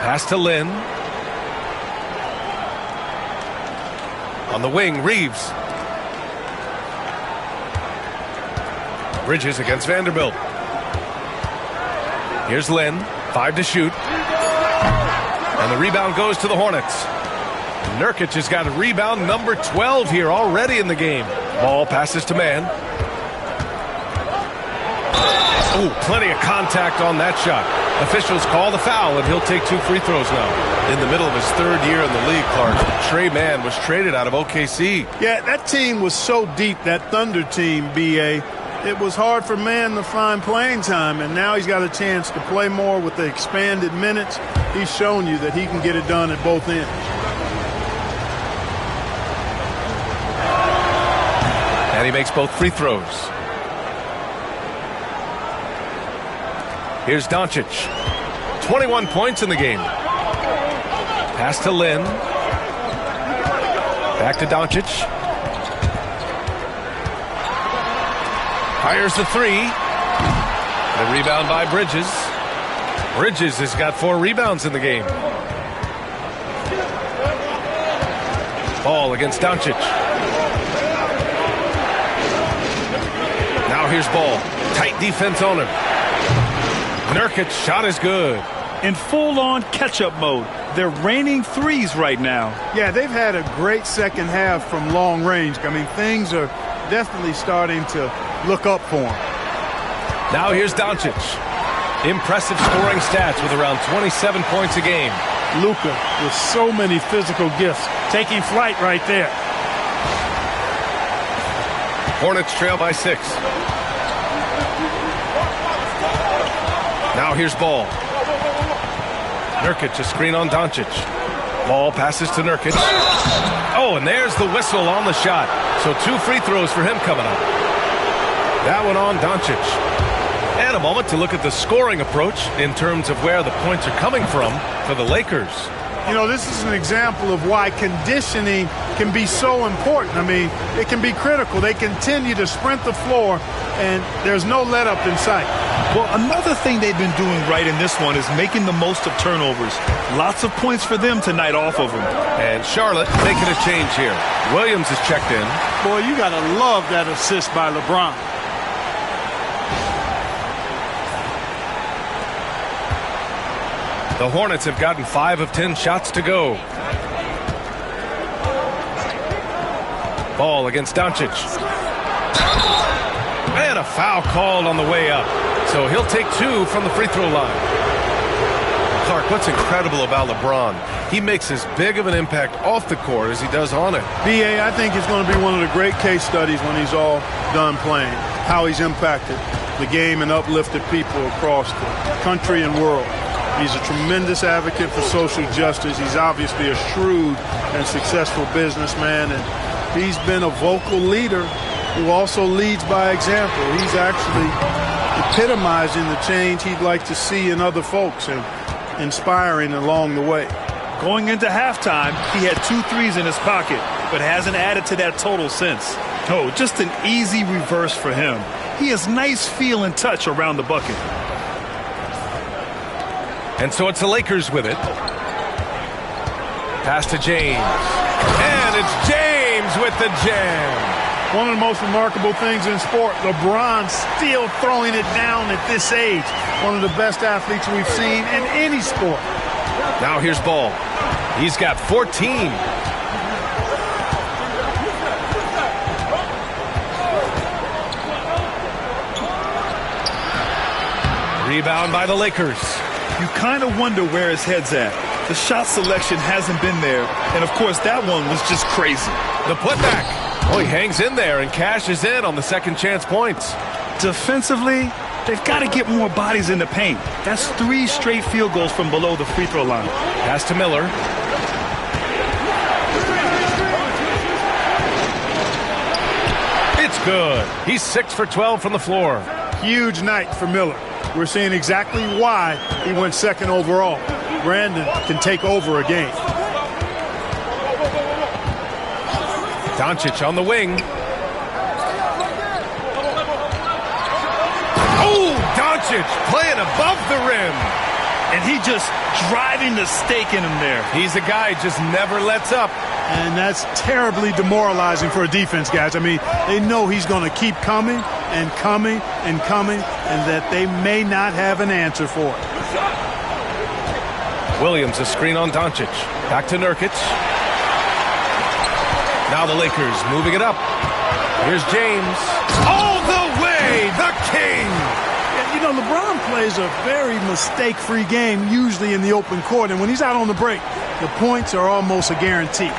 Pass to Lin. On the wing, Reeves. Bridges against Vanderbilt. Here's Lin. 5 to shoot. And the rebound goes to the Hornets. Nurkic has got a rebound number 12 here already in the game. Ball passes to man. Oh, plenty of contact on that shot. Officials call the foul, and he'll take 2 free throws now. In the middle of his 3rd year in the league, Clark, Trey Mann was traded out of OKC. Yeah, that team was so deep, that Thunder team, B.A. It was hard for Mann to find playing time, and now he's got a chance to play more with the expanded minutes. He's shown you that he can get it done at both ends. And he makes both free throws. Here's Doncic. 21 points in the game. Pass to Lin. Back to Doncic. Fires the 3. The rebound by Bridges. Bridges has got 4 rebounds in the game. Ball against Doncic. Now here's Ball. Tight defense on him. Nurkic shot is good. In full-on catch-up mode. They're raining threes right now. Yeah, they've had a great second half from long range. I mean, things are definitely starting to look up for them. Now here's Doncic. Impressive scoring stats with around 27 points a game. Luka with so many physical gifts, taking flight right there. Hornets trail by 6. Now here's Ball. Nurkic, a screen on Doncic. Ball passes to Nurkic. Oh, and there's the whistle on the shot. So 2 free throws for him coming up. That one on Doncic. And a moment to look at the scoring approach in terms of where the points are coming from for the Lakers. You know, this is an example of why conditioning can be so important. I mean, it can be critical. They continue to sprint the floor, and there's no let-up in sight. Well, another thing they've been doing right in this one is making the most of turnovers. Lots of points for them tonight off of them. And Charlotte making a change here. Williams is checked in. Boy, you got to love that assist by LeBron. The Hornets have gotten 5 of 10 shots to go. Ball against Doncic. And a foul called on the way up. So he'll take 2 from the free throw line. Clark, what's incredible about LeBron? He makes as big of an impact off the court as he does on it. B.A., I think it's going to be one of the great case studies when he's all done playing, how he's impacted the game and uplifted people across the country and world. He's a tremendous advocate for social justice. He's obviously a shrewd and successful businessman, and he's been a vocal leader who also leads by example. He's actually epitomizing the change he'd like to see in other folks and inspiring along the way. Going into halftime, he had 2 threes in his pocket, but hasn't added to that total since. Oh, just an easy reverse for him. He has nice feel and touch around the bucket. And so it's the Lakers with it. Pass to James. And it's James with the jam. One of the most remarkable things in sport, LeBron still throwing it down at this age. One of the best athletes we've seen in any sport. Now here's Ball. He's got 14. Rebound by the Lakers. You kind of wonder where his head's at. The shot selection hasn't been there, and of course that one was just crazy. The putback. Oh, he hangs in there and cashes in on the second chance points. Defensively, they've got to get more bodies in the paint. That's 3 straight field goals from below the free throw line. Pass to Miller. It's good. He's 6 for 12 from the floor. Huge night for Miller. We're seeing exactly why he went second overall. Brandon can take over a game. Doncic on the wing. Oh, Doncic playing above the rim. And he just driving the stake in him there. He's a guy who just never lets up. And that's terribly demoralizing for a defense, guys. I mean, they know he's going to keep coming and coming and coming, and that they may not have an answer for it. Williams, a screen on Doncic. Back to Nurkic. Now the Lakers moving it up. Here's James. All the way, the king! You know, LeBron plays a very mistake-free game, usually in the open court, and when he's out on the break, the points are almost a guarantee.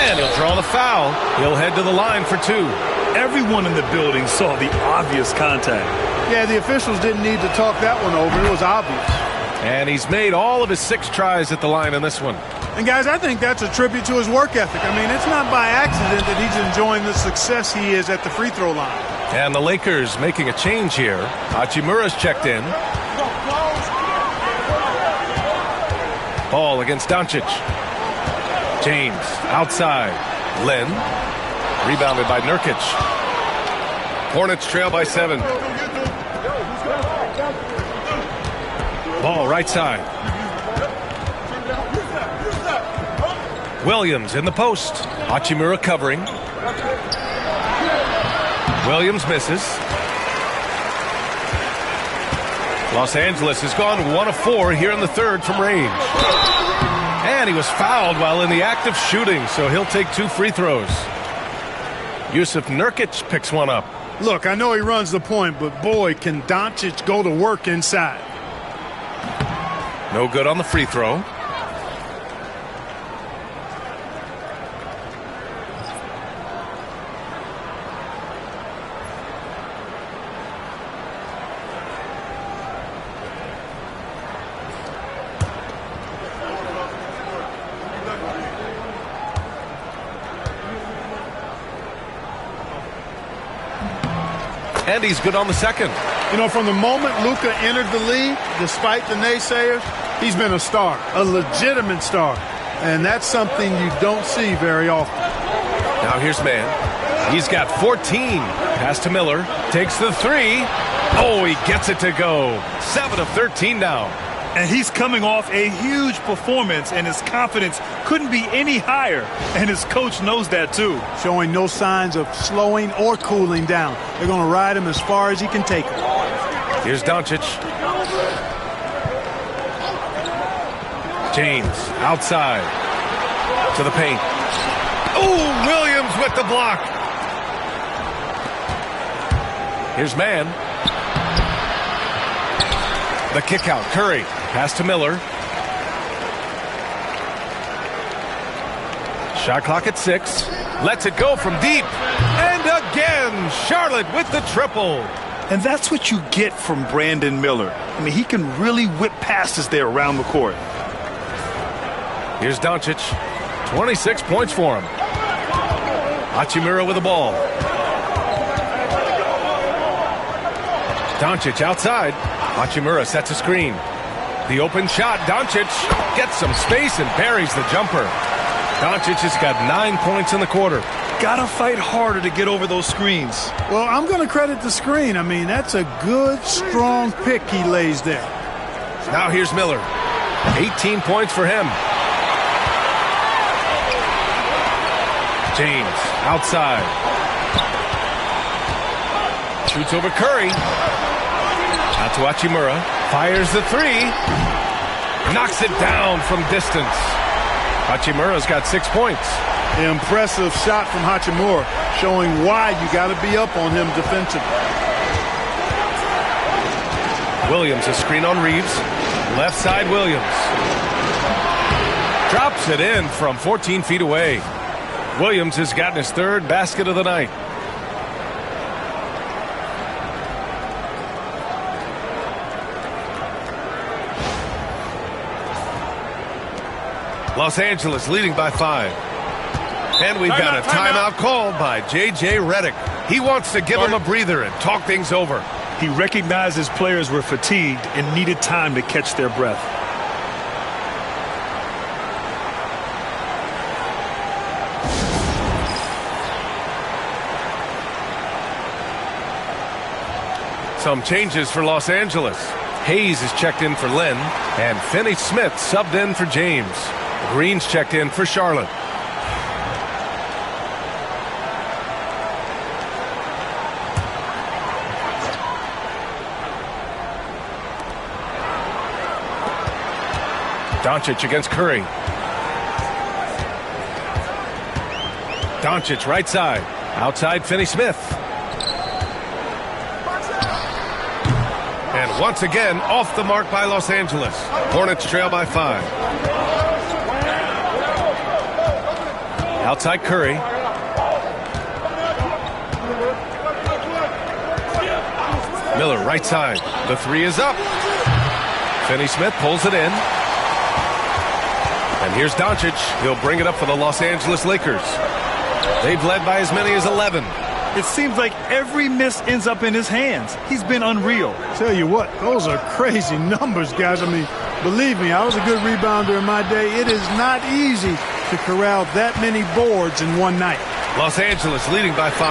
And he'll draw the foul. He'll head to the line for 2. Everyone in the building saw the obvious contact. Yeah, the officials didn't need to talk that one over. It was obvious. And he's made all of his 6 tries at the line in this one. And, guys, I think that's a tribute to his work ethic. I mean, it's not by accident that he's enjoying the success he is at the free throw line. And the Lakers making a change here. Hachimura's checked in. Ball against Doncic. James outside. Len. Rebounded by Nurkic. Hornets trail by 7. Ball right side. Williams in the post. Hachimura covering. Williams misses. Los Angeles has gone 1 of 4 here in the third from range. And he was fouled while in the act of shooting, so he'll take 2 free throws. Yusuf Nurkic picks one up. Look, I know he runs the point, but boy, can Doncic go to work inside. No good on the free throw. And he's good on the second. You know, from the moment Luka entered the league, despite the naysayers, he's been a star, a legitimate star. And that's something you don't see very often. Now here's man. He's got 14. Pass to Miller. Takes the three. Oh, he gets it to go. 7 of 13 now. And he's coming off a huge performance, and his confidence couldn't be any higher. And his coach knows that, too. Showing no signs of slowing or cooling down. They're going to ride him as far as he can take him. Here's Doncic. James outside to the paint. Oh, Williams with the block. Here's man. The kick out. Curry. Pass to Miller. Shot clock at 6. Lets it go from deep. And again, Charlotte with the triple. And that's what you get from Brandon Miller. I mean, he can really whip passes there around the court. Here's Doncic. 26 points for him. Hachimura with the ball. Doncic outside. Hachimura sets a screen. The open shot. Doncic gets some space and buries the jumper. Doncic has got 9 points in the quarter. Gotta fight harder to get over those screens. Well, I'm going to credit the screen. I mean, that's a good, strong pick he lays there. Now here's Miller. 18 points for him. James outside. Shoots over Curry. Out to Hachimura. Fires the three. Knocks it down from distance. Hachimura's got 6 points. Impressive shot from Hachimura, showing why you got to be up on him defensively. Williams, a screen on Reeves. Left side, Williams. Drops it in from 14 feet away. Williams has gotten his 3rd basket of the night. Los Angeles leading by 5. And we've got a timeout called by J.J. Redick. He wants to give him a breather and talk things over. He recognized his players were fatigued and needed time to catch their breath. Some changes for Los Angeles. Hayes is checked in for Lynn, and Finney-Smith subbed in for James. Green's checked in for Charlotte. Doncic against Curry. Doncic right side. Outside Finney-Smith. And once again, off the mark by Los Angeles. Hornets trail by 5. Outside Curry. Miller right side. The three is up. Finney-Smith pulls it in. And here's Doncic. He'll bring it up for the Los Angeles Lakers. They've led by as many as 11. It seems like every miss ends up in his hands. He's been unreal. Tell you what, those are crazy numbers, guys. I mean, believe me, I was a good rebounder in my day. It is not easy to corral that many boards in one night. Los Angeles leading by 5.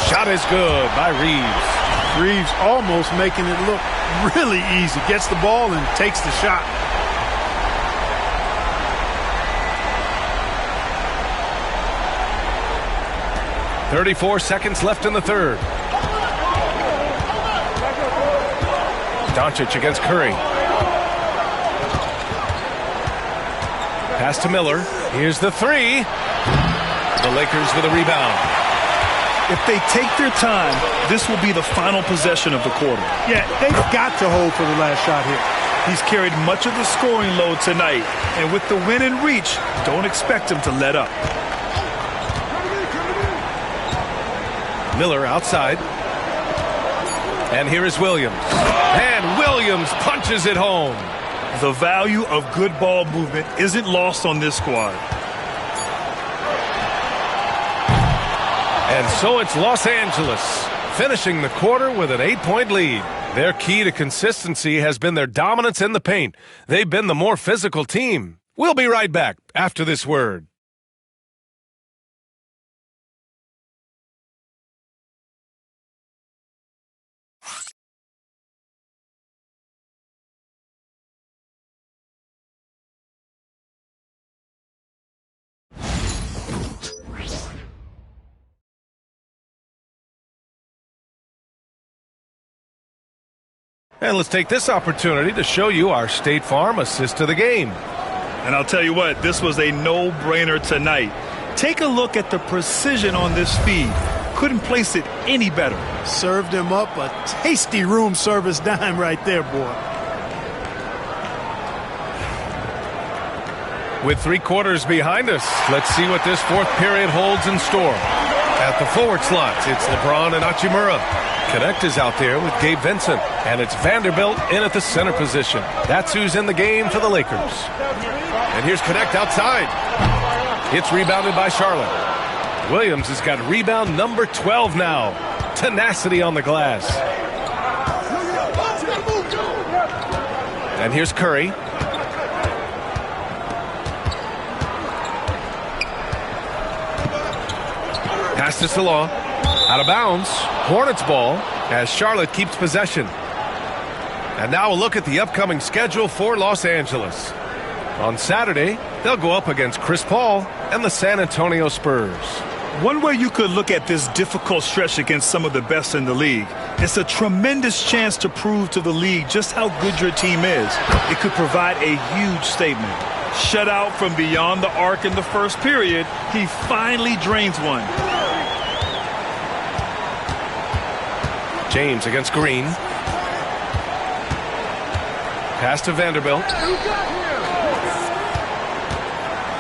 Shot is good by Reeves. Reeves almost making it look really easy. Gets the ball and takes the shot. .34 seconds left in the 3rd. Doncic against Curry. Pass to Miller. Here's the three. The Lakers with a rebound. If they take their time, this will be the final possession of the quarter. Yeah, they've got to hold for the last shot here. He's carried much of the scoring load tonight, and with the win in reach, don't expect him to let up. Miller outside. And here is Williams. And Williams punches it home. The value of good ball movement isn't lost on this squad. And so it's Los Angeles finishing the quarter with an 8-point lead. Their key to consistency has been their dominance in the paint. They've been the more physical team. We'll be right back after this word. And let's take this opportunity to show you our State Farm assist to the game. And I'll tell you what, this was a no-brainer tonight. Take a look at the precision on this feed. Couldn't place it any better. Served him up a tasty room service dime right there, boy. With 3 quarters behind us, let's see what this fourth period holds in store. At the forward slots, it's LeBron and Hachimura. Connect is out there with Gabe Vincent, and it's Vanderbilt in at the center position. That's who's in the game for the Lakers. And here's Connect outside. It's rebounded by Charlotte. Williams has got rebound number 12 now. Tenacity on the glass. And here's Curry. Pass to Salah. Out of bounds. Hornets ball as Charlotte keeps possession. And now a look at the upcoming schedule for Los Angeles. On Saturday, they'll go up against Chris Paul and the San Antonio Spurs. One way you could look at this difficult stretch against some of the best in the league, it's a tremendous chance to prove to the league just how good your team is. It could provide a huge statement. Shut out from beyond the arc in the first period, he finally drains one. James against Green. Pass to Vanderbilt.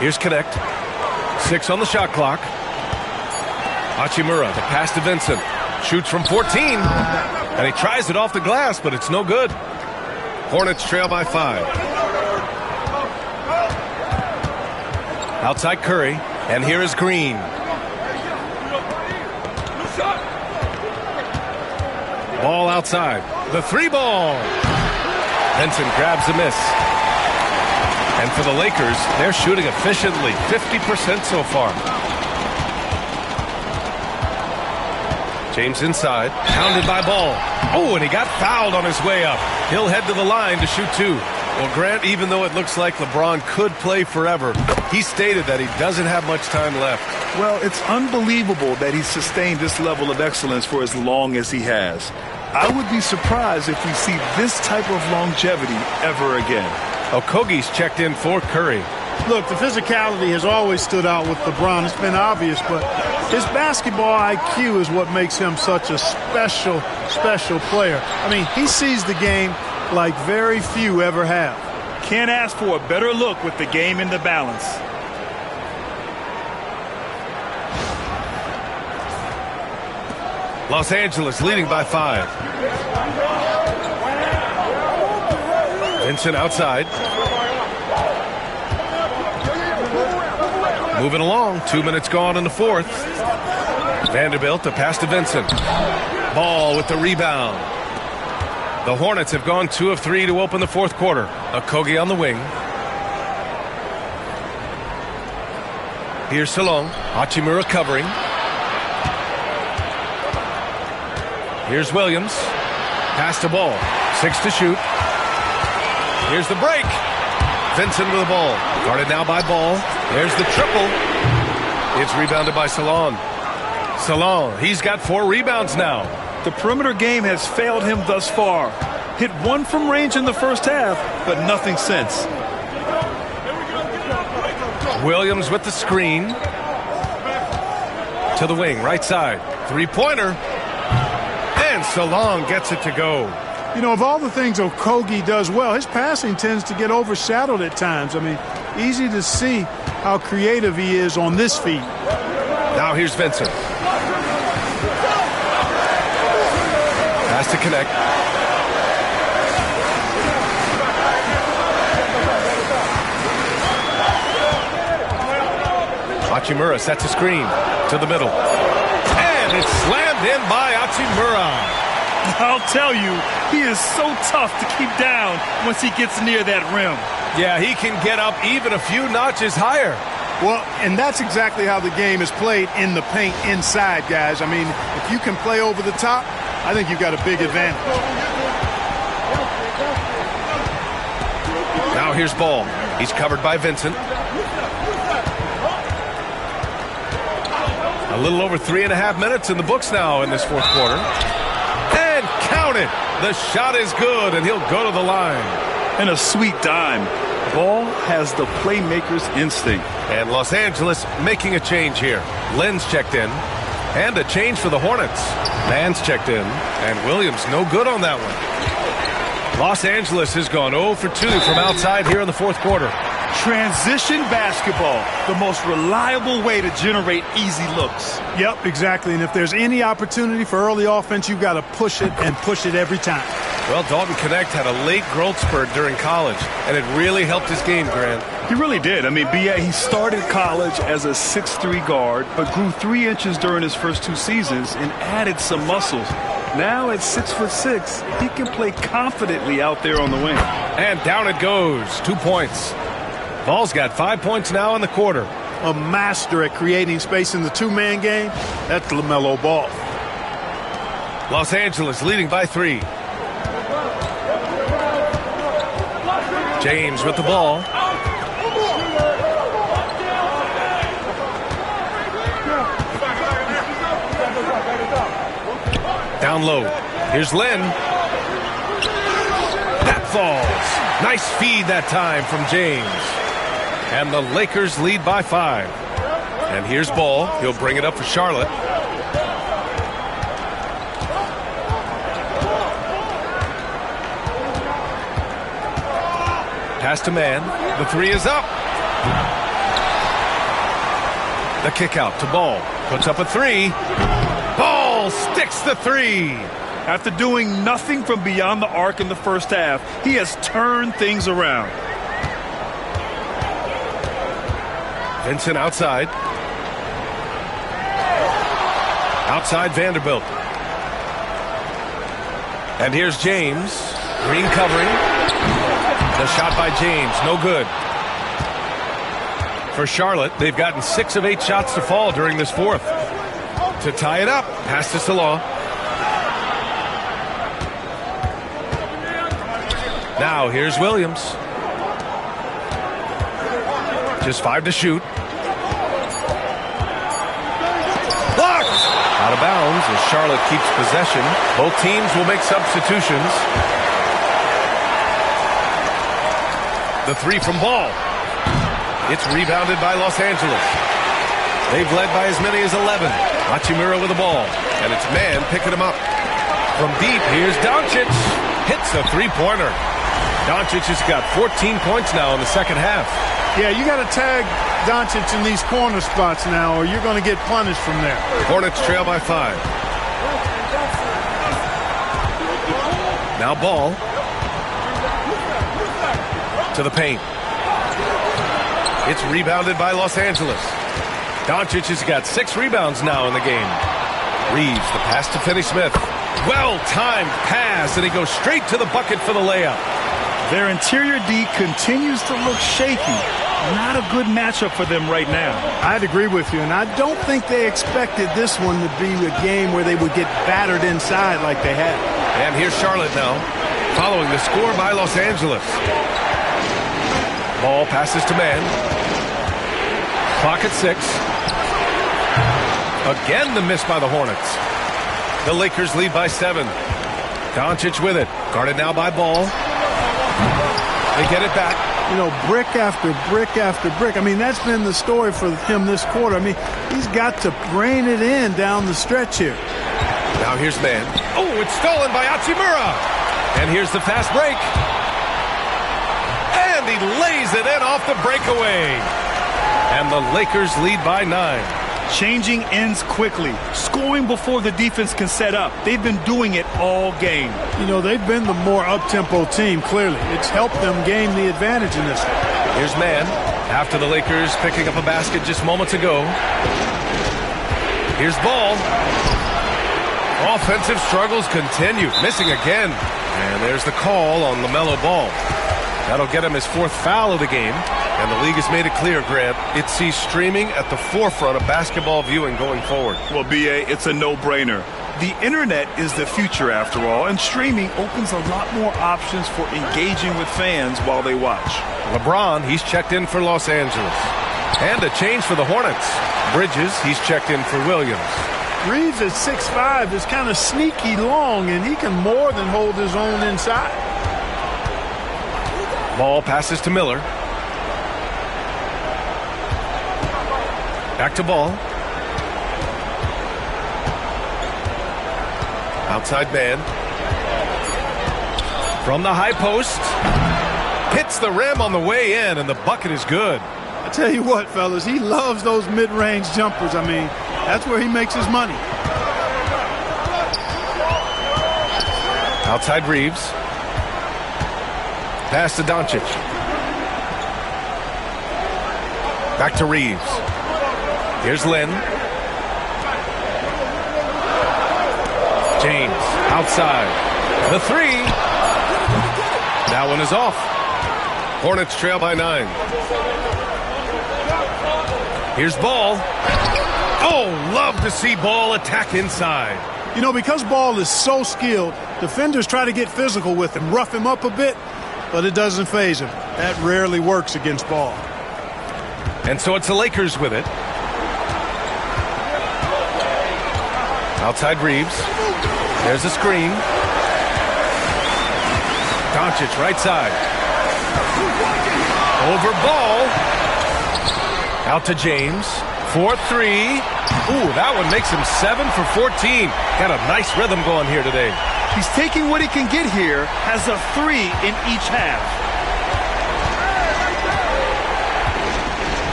Here's Connect. 6 on the shot clock. Hachimura, the pass to Vincent. Shoots from 14. And he tries it off the glass, but it's no good. Hornets trail by 5. Outside Curry. And here is Green. Ball outside. The 3 ball. Vincent grabs a miss. And for the Lakers, they're shooting efficiently. 50% so far. James inside. Pounded by Ball. Oh, and he got fouled on his way up. He'll head to the line to shoot 2. Well, Grant, even though it looks like LeBron could play forever, he stated that he doesn't have much time left. Well, it's unbelievable that he's sustained this level of excellence for as long as he has. I would be surprised if we see this type of longevity ever again. Okogie's checked in for Curry. Look, the physicality has always stood out with LeBron. It's been obvious, but his basketball IQ is what makes him such a special, special player. I mean, he sees the game like very few ever have. Can't ask for a better look with the game in the balance. Los Angeles leading by 5. Vincent outside. Moving along. 2 minutes gone in the fourth. Vanderbilt, the pass to Vincent. Ball with the rebound. The Hornets have gone 2 of 3 to open the fourth quarter. Okogie on the wing. Here's Salong. Hachimura covering. Here's Williams. Pass to Ball. 6 to shoot. Here's the break. Vincent with the ball. Guarded now by Ball. There's the triple. It's rebounded by Salon. Salon, he's got 4 rebounds now. The perimeter game has failed him thus far. Hit 1 from range in the first half, but nothing since. Williams with the screen. To the wing, right side. Three-pointer. And Salong gets it to go. You know, of all the things Okogie does well, his passing tends to get overshadowed at times. I mean, easy to see how creative he is on this feed. Now here's Vincent. Has to connect. Hachimura sets a screen to the middle. And it's slammed in by Hachimura. I'll tell you, he is so tough to keep down once he gets near that rim. Yeah, he can get up even a few notches higher. Well, and that's exactly how the game is played in the paint inside, guys. I mean, if you can play over the top, I think you've got a big advantage. Now here's Ball. He's covered by Vincent. A little over 3.5 minutes in the books now in this fourth quarter. And count it. The shot is good, and he'll go to the line. And a sweet dime. Ball has the playmaker's instinct. And Los Angeles making a change here. Len's checked in. And a change for the Hornets. Mann's checked in. And Williams no good on that one. Los Angeles has gone 0 for 2 from outside here in the fourth quarter. Transition basketball, the most reliable way to generate easy looks. Yep, exactly. And if there's any opportunity for early offense, you've got to push it and push it every time. Well, Dalton Connect had a late growth spurt during college, and it really helped his game, Grant. He really did. I mean, he started college as a 6'3" guard, but grew 3 inches during his first 2 seasons and added some muscles. Now at 6'6", he can play confidently out there on the wing. And down it goes. 2 points. Ball's got 5 points now in the quarter. A master at creating space in the two-man game. That's LaMelo Ball. Los Angeles leading by 3. James with the ball. Down low. Here's Len. That falls. Nice feed that time from James. And the Lakers lead by 5. And here's Ball. He'll bring it up for Charlotte. Pass to Mann. The 3 is up. The kick out to Ball. Puts up a 3. Ball sticks the 3. After doing nothing from beyond the arc in the first half, he has turned things around. Vincent outside. Outside Vanderbilt. And here's James. Green covering. The shot by James. No good. For Charlotte, they've gotten 6 of 8 shots to fall during this fourth. To tie it up, pass to Salah. Now here's Williams. Just 5 to shoot. Blocked! Out of bounds as Charlotte keeps possession. Both teams will make substitutions. The 3 from Ball. It's rebounded by Los Angeles. They've led by as many as 11. Hachimura with the ball. And it's Mann picking him up. From deep, here's Doncic. Hits a 3-pointer. Doncic has got 14 points now in the second half. Yeah, you got to tag Doncic in these corner spots now, or you're going to get punished from there. Hornets trail by 5. Now Ball. To the paint. It's rebounded by Los Angeles. Doncic has got 6 rebounds now in the game. Reeves, the pass to Finney-Smith. Well-timed pass, and he goes straight to the bucket for the layup. Their interior D continues to look shaky. Not a good matchup for them right now. I'd agree with you, and I don't think they expected this one to be a game where they would get battered inside like they had. And here's Charlotte now, following the score by Los Angeles. Ball passes to Mann. Clock at 6. Again the miss by the Hornets. The Lakers lead by 7. Doncic with it. Guarded now by Ball. They get it back. you know, brick after brick after brick. I mean, that's been the story for him this quarter. I mean, he's got to rein it in down the stretch here. Now here's man. Oh, it's stolen by Hachimura. And here's the fast break. And he lays it in off the breakaway. And the Lakers lead by 9. Changing ends quickly, scoring before the defense can set up. They've been doing it all game. You know, they've been the more up-tempo team, clearly. It's helped them gain the advantage in this one. Here's man, after the Lakers picking up a basket just moments ago. Here's ball. Offensive struggles continue, missing again. And there's the call on LaMelo Ball. That'll get him his 4th foul of the game. And the league has made it clear, Grant, it sees streaming at the forefront of basketball viewing going forward. Well, B.A., it's a no-brainer. The internet is the future, after all, and streaming opens a lot more options for engaging with fans while they watch. LeBron, he's checked in for Los Angeles. And a change for the Hornets. Bridges, he's checked in for Williams. Reeves at 6'5" is kind of sneaky long, and he can more than hold his own inside. Ball passes to Miller. Back to Ball. Outside man. From the high post. Hits the rim on the way in, and the bucket is good. I tell you what, fellas, he loves those mid-range jumpers. I mean, that's where he makes his money. Outside Reeves. Pass to Doncic. Back to Reeves. Here's Lynn. James outside. The 3. That one is off. Hornets trail by 9. Here's Ball. Oh, love to see Ball attack inside. You know, because Ball is so skilled, defenders try to get physical with him, rough him up a bit, but it doesn't faze him. That rarely works against Ball. And so it's the Lakers with it. Outside Reeves. There's a screen. Doncic right side. Over Ball. Out to James. 4-3. Ooh, that one makes him 7 for 14. Got a nice rhythm going here today. He's taking what he can get here, has a 3 in each half.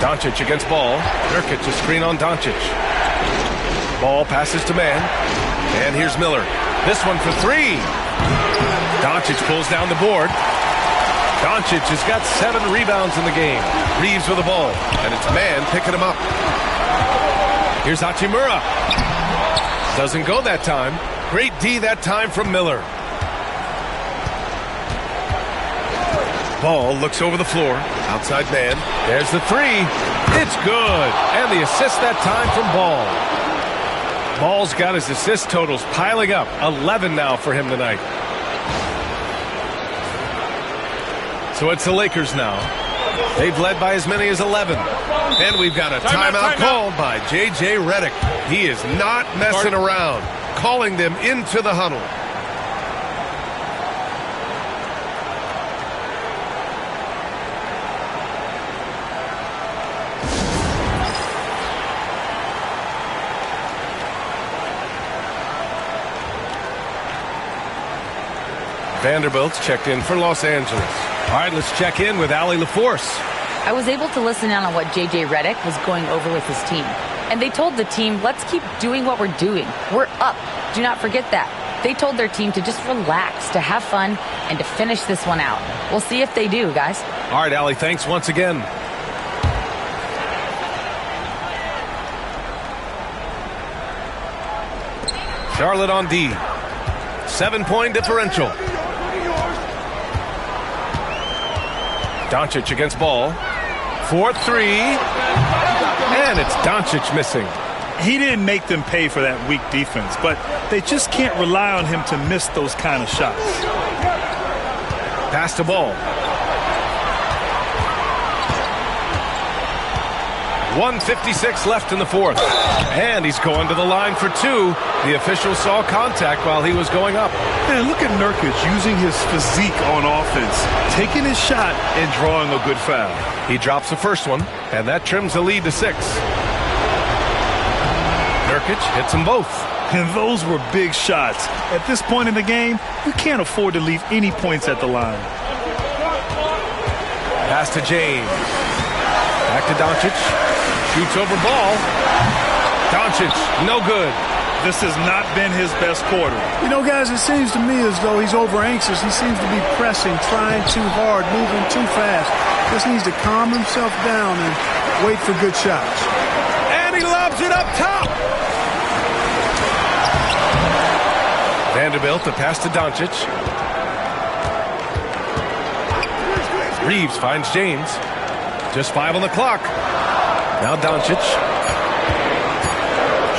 Doncic against Ball. Nurkic a screen on Doncic. Ball passes to man. And here's Miller. This one for 3. Doncic pulls down the board. Doncic has got 7 rebounds in the game. Reeves with the ball. And it's man picking him up. Here's Hachimura. Doesn't go that time. Great D that time from Miller. Ball looks over the floor. Outside man. There's the 3. It's good. And the assist that time from Ball. Ball's got his assist totals piling up. 11 now for him tonight. So it's the Lakers now. They've led by as many as 11. And we've got a timeout called by J.J. Redick. He is not messing around, calling them into the huddle. Vanderbilt's checked in for Los Angeles. All right, let's check in with Allie LaForce. I was able to listen in on what J.J. Redick was going over with his team. And they told the team, let's keep doing what we're doing. We're up. Do not forget that. They told their team to just relax, to have fun, and to finish this one out. We'll see if they do, guys. All right, Allie, thanks once again. Charlotte on D. 7-point differential. Doncic against Ball. 4-3. And it's Doncic missing. He didn't make them pay for that weak defense, but they just can't rely on him to miss those kind of shots. Pass to Ball. 1:56 left in the fourth. And he's going to the line for two. The official saw contact while he was going up. And look at Nurkic using his physique on offense, taking his shot and drawing a good foul. He drops the first one, and that trims the lead to 6. Nurkic hits them both. And those were big shots. At this point in the game, you can't afford to leave any points at the line. Pass to James. Back to Doncic. Shoots over ball. Doncic, no good. This has not been his best quarter. You know, guys, it seems to me as though he's over-anxious. He seems to be pressing, trying too hard, moving too fast. Just needs to calm himself down and wait for good shots. And he lobs it up top. Vanderbilt, the pass to Doncic. Reeves finds James. Just 5 on the clock. Now Doncic.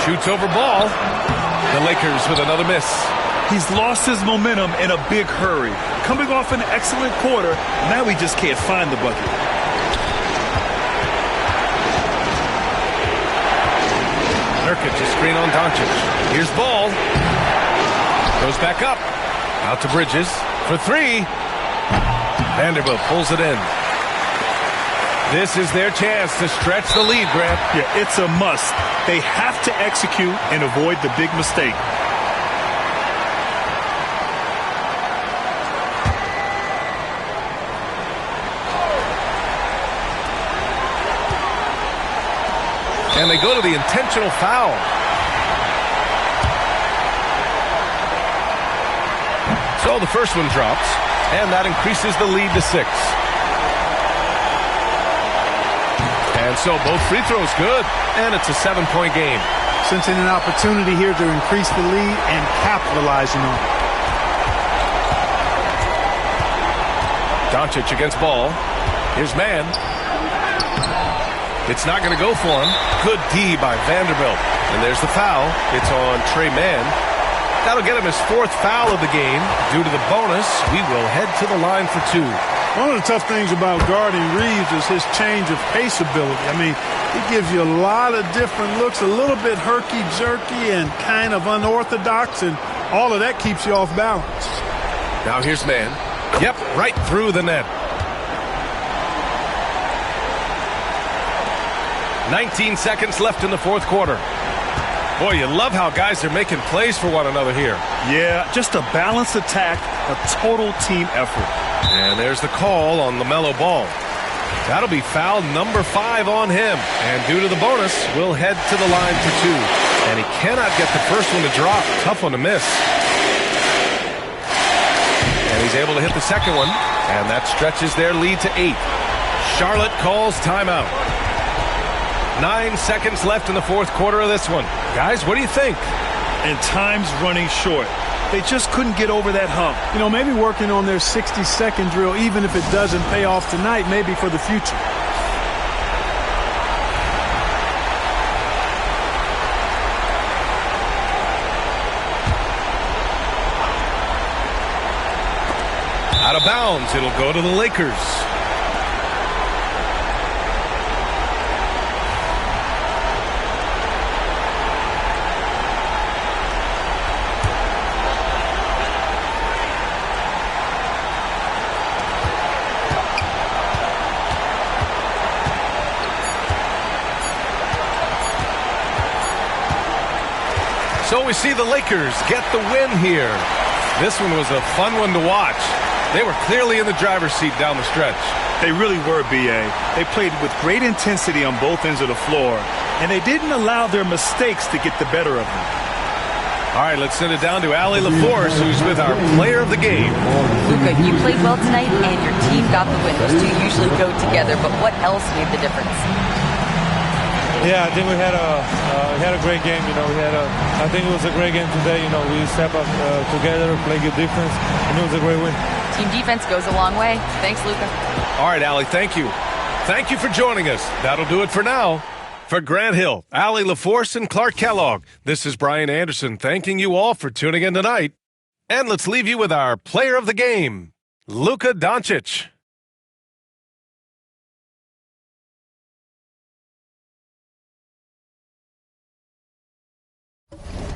Shoots over ball. The Lakers with another miss. He's lost his momentum in a big hurry. Coming off an excellent quarter, now he just can't find the bucket. Nurkic, a screen on Doncic. Here's ball. Goes back up. Out to Bridges for 3. Vanderbilt pulls it in. This is their chance to stretch the lead, Grant. Yeah, it's a must. They have to execute and avoid the big mistake. And they go to the intentional foul. So the first one drops, and that increases the lead to 6. And so both free throws good, and it's a 7-point game. Sensing an opportunity here to increase the lead and capitalizing on it. Doncic against ball. Here's man. It's not going to go for him. Good D by Vanderbilt. And there's the foul. It's on Trey Mann. That'll get him his 4th foul of the game. Due to the bonus, we will head to the line for 2. One of the tough things about guarding Reeves is his change of pace ability. I mean, he gives you a lot of different looks, a little bit herky-jerky and kind of unorthodox, and all of that keeps you off balance. Now here's man. Yep, right through the net. 19 seconds left in the 4th quarter. Boy, you love how guys are making plays for one another here. Yeah, just a balanced attack, a total team effort. And there's the call on LaMelo Ball. That'll be foul number 5 on him. And due to the bonus, we'll head to the line for 2. And he cannot get the first one to drop. Tough one to miss. And he's able to hit the second one. And that stretches their lead to 8. Charlotte calls timeout. 9 seconds left in the 4th quarter of this one. Guys, what do you think? And time's running short. They just couldn't get over that hump. You know, maybe working on their 60-second drill, even if it doesn't pay off tonight, maybe for the future. Out of bounds, it'll go to the Lakers. So we see the Lakers get the win here. This one was a fun one to watch. They were clearly in the driver's seat down the stretch. They really were, B.A. They played with great intensity on both ends of the floor, and they didn't allow their mistakes to get the better of them. All right, let's send it down to Allie LaForce, who's with our player of the game. Luka, you played well tonight, and your team got the win. Those two usually go together, but what else made the difference? Yeah, I think we had a great game. You know, I think it was a great game today. You know, we stepped up together, played good defense, and it was a great win. Team defense goes a long way. Thanks, Luka. All right, Allie, thank you. Thank you for joining us. That'll do it for now. For Grant Hill, Allie LaForce, and Clark Kellogg, this is Brian Anderson thanking you all for tuning in tonight. And let's leave you with our player of the game, Luka Doncic. it.